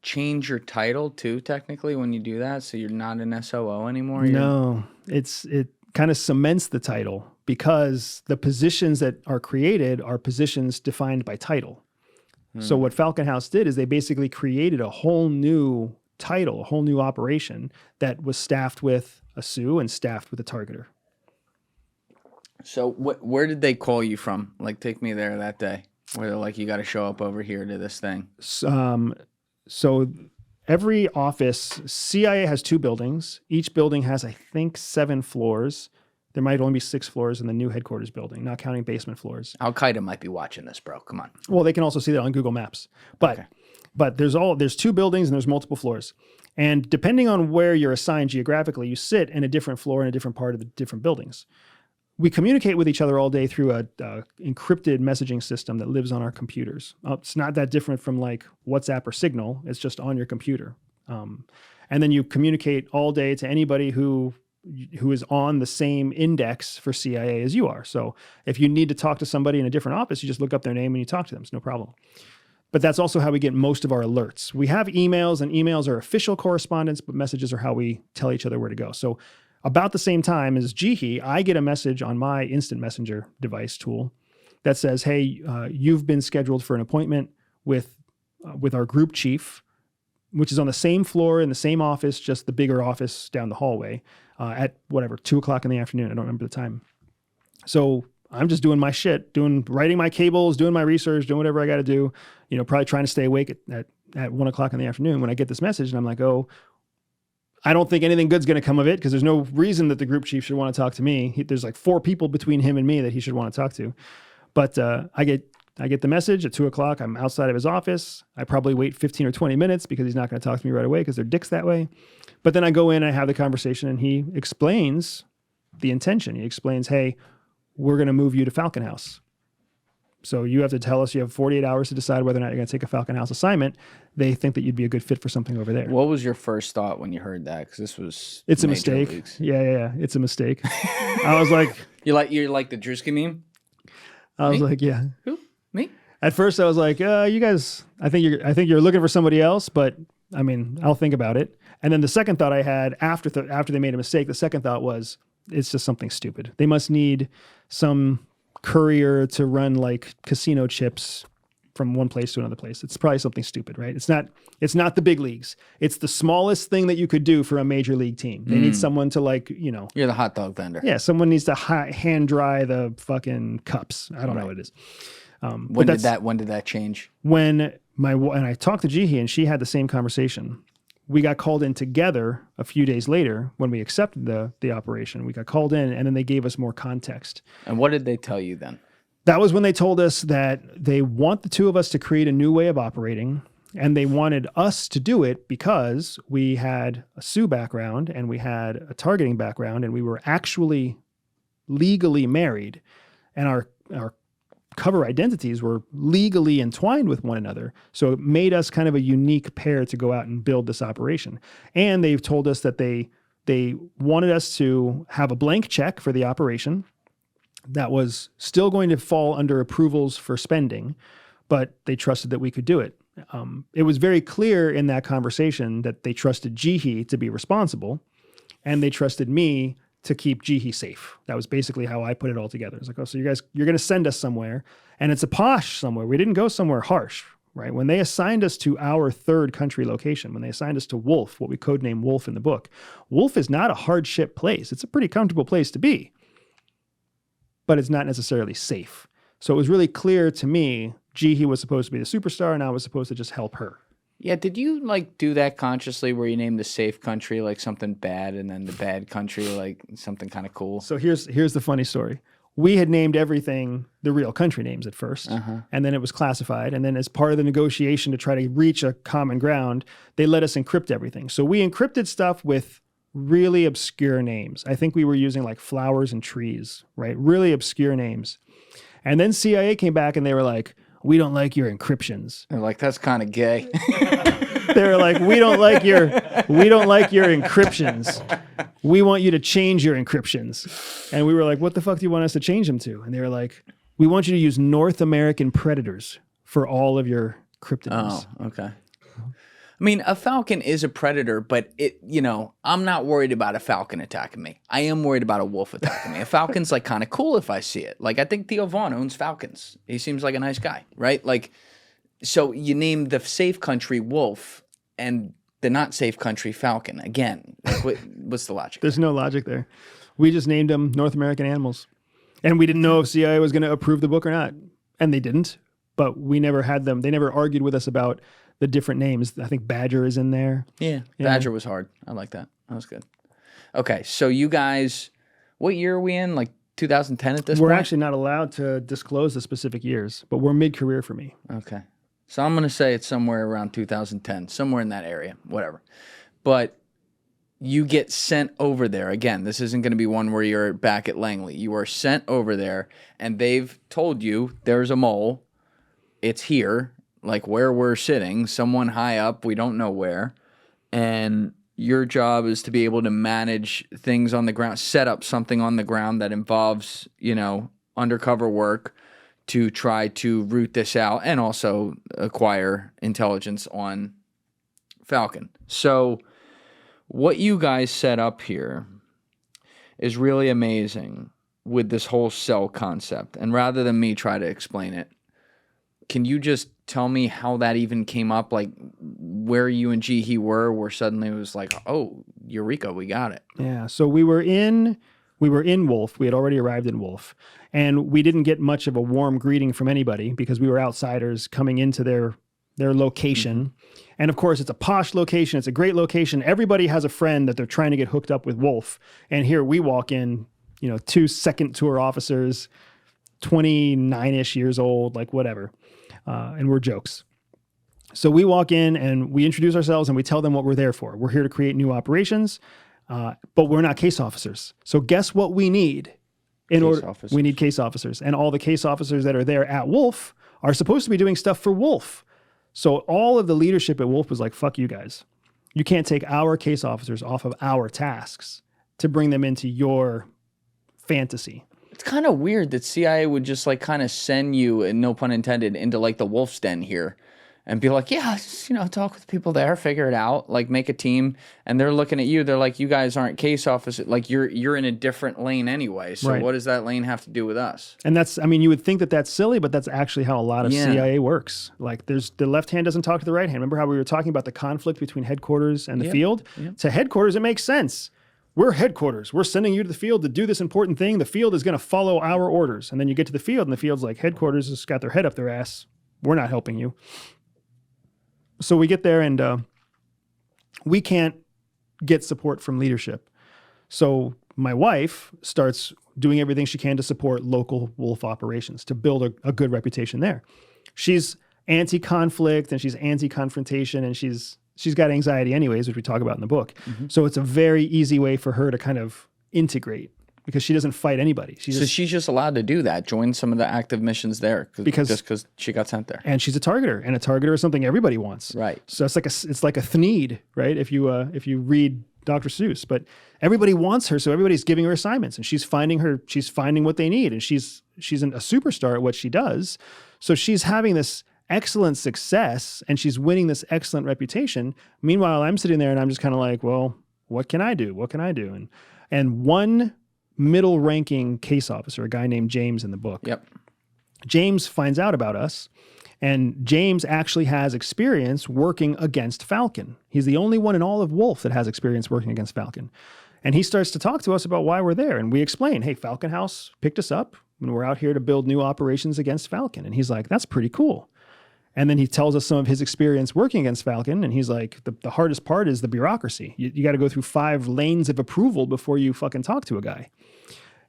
change your title too, technically, when you do that? So you're not an SOO anymore? No, it kind of cements the title, because the positions that are created are positions defined by title. So what Falcon House did is they basically created a whole new title, a whole new operation that was staffed with a SOO and staffed with a targeter. So where did they call you from? Like, take me there that day, where they're like, you got to show up over here to this thing. So every office, CIA has 2 buildings. Each building has, I think, 7 floors. There might only be 6 floors in the new headquarters building, not counting basement floors. Al-Qaeda might be watching this, bro. Come on. Well, they can also see that on Google Maps. But there's 2 buildings and there's multiple floors. And depending on where you're assigned geographically, you sit in a different floor in a different part of the different buildings. We communicate with each other all day through a encrypted messaging system that lives on our computers. It's not that different from like WhatsApp or Signal. It's just on your computer. And then you communicate all day to anybody who who is on the same index for CIA as you are. So if you need to talk to somebody in a different office, you just look up their name and you talk to them. It's no problem. But that's also how we get most of our alerts. We have emails, and emails are official correspondence, but messages are how we tell each other where to go. So about the same time as Jihi, I get a message on my instant messenger device tool that says, hey, you've been scheduled for an appointment with our group chief, which is on the same floor in the same office, just the bigger office down the hallway at whatever, 2:00 in the afternoon. I don't remember the time. So I'm just doing my shit, writing my cables, doing my research, doing whatever I got to do, probably trying to stay awake at 1:00 in the afternoon when I get this message. And I'm like, oh, I don't think anything good's going to come of it because there's no reason that the group chief should want to talk to me. There's like 4 people between him and me that he should want to talk to. But I get the message at 2:00. I'm outside of his office. I probably wait 15 or 20 minutes because he's not going to talk to me right away because they're dicks that way. But then I go in, I have the conversation, and he explains the intention. He explains, hey, we're going to move you to Falcon House. So you have to tell us you have 48 hours to decide whether or not you're going to take a Falcon House assignment. They think that you'd be a good fit for something over there. What was your first thought when you heard that? Because this was It's a major mistake. leagues. Yeah. It's a mistake. I was like, you're like the Drewski meme? I was Me? like, yeah. Who? Me? At first I was like, you guys, I think you're looking for somebody else, but I mean, I'll think about it. And then the second thought I had after they made a mistake, the second thought was, it's just something stupid. They must need some courier to run like casino chips from one place to another place. It's probably something stupid, right? It's not the big leagues. It's the smallest thing that you could do for a major league team. They need someone to You're the hot dog vendor. Yeah, someone needs to hand dry the fucking cups. I don't know what it is. When did that change? When I talked to Jihi and she had the same conversation. We got called in together a few days later when we accepted the operation. We got called in and then they gave us more context. And what did they tell you then? That was when they told us that they want the two of us to create a new way of operating, and they wanted us to do it because we had a Sioux background and we had a targeting background, and we were actually legally married, and our cover identities were legally entwined with one another. So it made us kind of a unique pair to go out and build this operation. And they've told us that they wanted us to have a blank check for the operation that was still going to fall under approvals for spending, but they trusted that we could do it. It was very clear in that conversation that they trusted Jihi to be responsible, and they trusted me to keep Jihi safe. That was basically how I put it all together. It's like, oh, so you guys, you're going to send us somewhere, and it's a posh somewhere. We didn't go somewhere harsh, right? When they assigned us to our 3rd country location, when they assigned us to Wolf, what we codename Wolf in the book, Wolf is not a hardship place. It's a pretty comfortable place to be, but it's not necessarily safe. So it was really clear to me, Jihi was supposed to be the superstar, and I was supposed to just help her. Yeah, did you do that consciously where you named the safe country like something bad and then the bad country like something kind of cool? So here's the funny story. We had named everything the real country names at first, and then it was classified. And then as part of the negotiation to try to reach a common ground, they let us encrypt everything. So we encrypted stuff with really obscure names. I think we were using like flowers and trees, right? Really obscure names. And then CIA came back and they were like, we don't like your encryptions. They're like, that's kind of gay. They were like, we don't like your encryptions. We want you to change your encryptions. And we were like, what the fuck do you want us to change them to? And they were like, we want you to use North American predators for all of your cryptonyms. Oh, okay. I mean, a falcon is a predator, but I'm not worried about a falcon attacking me. I am worried about a wolf attacking me. A falcon's like kind of cool if I see it. Like I think Theo Vaughn owns falcons. He seems like a nice guy, right? Like, so you name the safe country wolf and the not safe country falcon. Again, like what's the logic? There's no logic there. We just named them North American animals. And we didn't know if CIA was going to approve the book or not. And they didn't, but we never had them. They never argued with us about the different names. I think Badger is in there. Yeah, Badger was hard. I like that. That was good. Okay, so you guys, what year are we in? Like 2010 at this point? We're actually not allowed to disclose the specific years, but we're mid-career for me. Okay. So I'm going to say it's somewhere around 2010, somewhere in that area, whatever. But you get sent over there. Again, this isn't going to be one where you're back at Langley. You are sent over there, and they've told you there's a mole. It's here. Like where we're sitting, someone high up, we don't know where. And your job is to be able to manage things on the ground, set up something on the ground that involves, undercover work to try to root this out and also acquire intelligence on Falcon. So what you guys set up here is really amazing with this whole cell concept. And rather than me try to explain it, can you just tell me how that even came up? Like where you and Jihi where suddenly it was like, oh, Eureka, we got it. Yeah. So we were in Wolf. We had already arrived in Wolf, and we didn't get much of a warm greeting from anybody because we were outsiders coming into their location. Mm-hmm. And of course, it's a posh location. It's a great location. Everybody has a friend that they're trying to get hooked up with Wolf. And here we walk in, 2 second tour officers, 29-ish years old, like whatever. And we're jokes. So we walk in and we introduce ourselves and we tell them what we're there for. We're here to create new operations, but we're not case officers. So guess what we need? We need case officers. And all the case officers that are there at Wolf are supposed to be doing stuff for Wolf. So all of the leadership at Wolf was like, fuck you guys. You can't take our case officers off of our tasks to bring them into your fantasy. It's kind of weird that CIA would just like kind of send you, and no pun intended, into like the Wolf's Den here and be like, yeah, just, talk with people there, figure it out, like make a team. And they're looking at you. They're like, you guys aren't case officers. Like you're in a different lane anyway. So right. What does that lane have to do with us? And you would think that that's silly, but that's actually how a lot of CIA works. Like the left hand doesn't talk to the right hand. Remember how we were talking about the conflict between headquarters and the field? Yep. To headquarters, it makes sense. We're headquarters. We're sending you to the field to do this important thing. The field is going to follow our orders. And then you get to the field and the field's like, headquarters has got their head up their ass. We're not helping you. So we get there and we can't get support from leadership. So my wife starts doing everything she can to support local Wolf operations, to build a good reputation there. She's anti-conflict and she's anti-confrontation and she's got anxiety anyways, which we talk about in the book. Mm-hmm. So it's a very easy way for her to kind of integrate because she doesn't fight anybody. She's just allowed to do that, join some of the active missions there because she got sent there. And she's a targeter, and a targeter is something everybody wants. Right. So it's like a Thneed, right? If you read Dr. Seuss, but everybody wants her, so everybody's giving her assignments, and she's finding what they need, and she's a superstar at what she does. So she's having this excellent success, and she's winning this excellent reputation. Meanwhile, I'm sitting there, and I'm just kind of like, well, what can I do? What can I do? And one middle-ranking case officer, a guy named James in the book. Yep. James finds out about us, and James actually has experience working against Falcon. He's the only one in all of Wolf that has experience working against Falcon. And he starts to talk to us about why we're there. And we explain, hey, Falcon House picked us up, and we're out here to build new operations against Falcon. And he's like, that's pretty cool. And then he tells us some of his experience working against Falcon. And he's like, the hardest part is the bureaucracy. You got to go through 5 lanes of approval before you fucking talk to a guy.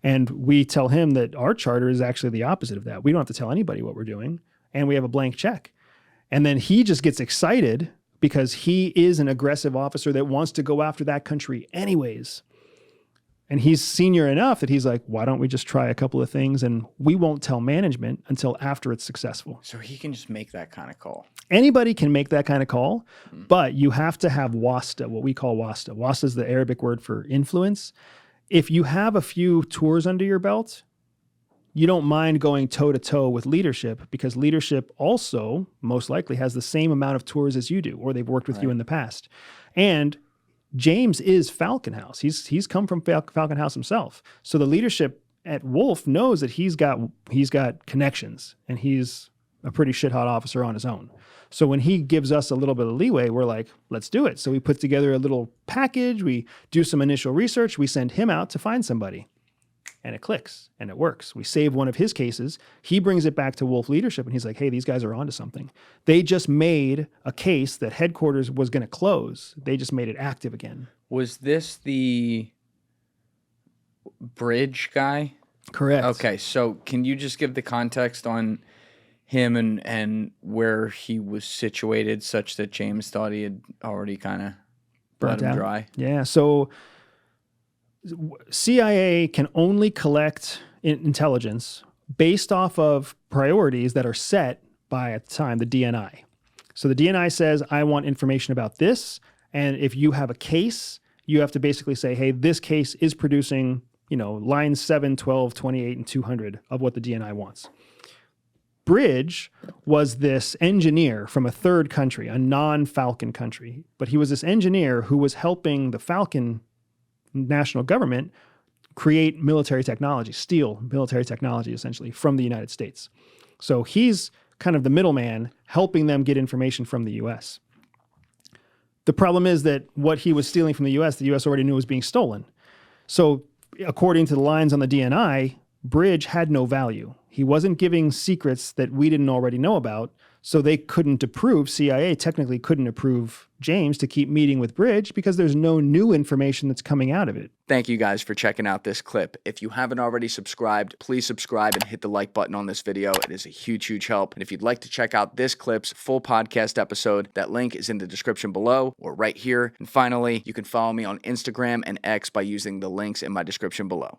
And we tell him that our charter is actually the opposite of that. We don't have to tell anybody what we're doing. And we have a blank check. And then he just gets excited because he is an aggressive officer that wants to go after that country anyways. And he's senior enough that he's like, why don't we just try a couple of things and we won't tell management until after it's successful. So he can just make that kind of call. Anybody can make that kind of call, but you have to have wasta, what we call wasta. Wasta is the Arabic word for influence. If you have a few tours under your belt, you don't mind going toe-to-toe with leadership because leadership also most likely has the same amount of tours as you do, or they've worked with you in the past. And James is Falcon House. He's come from Falcon House himself. So the leadership at Wolf knows that he's got connections and he's a pretty shit-hot officer on his own. So when he gives us a little bit of leeway, we're like, let's do it. So we put together a little package. We do some initial research. We send him out to find somebody. And it clicks and it works. We save one of his cases. He brings it back to Wolf leadership and he's like, hey, these guys are onto something. They just made a case that headquarters was going to close. They just made it active again. Was this the bridge guy? Correct. Okay, so can you just give the context on him and where he was situated such that James thought he had already kind of let him dry? Yeah, so CIA can only collect intelligence based off of priorities that are set by, at the time, the DNI. So the DNI says, I want information about this, And if you have a case, you have to basically say, hey, this case is producing, lines 7, 12, 28, and 200 of what the DNI wants. Bridge was this engineer from a third country, a non-Falcon country, but he was this engineer who was helping the Falcon national government create military technology, steal military technology essentially from the United States. So he's kind of the middleman helping them get information from the US. The problem is that what he was stealing from the US already knew was being stolen. So according to the lines on the DNI, Bridge had no value. He wasn't giving secrets that we didn't already know about, so they couldn't approve, CIA technically couldn't approve James to keep meeting with Bridge because there's no new information that's coming out of it. Thank you guys for checking out this clip. If you haven't already subscribed, please subscribe and hit the like button on this video. It is a huge, huge help. And if you'd like to check out this clip's full podcast episode, that link is in the description below or right here. And finally, you can follow me on Instagram and X by using the links in my description below.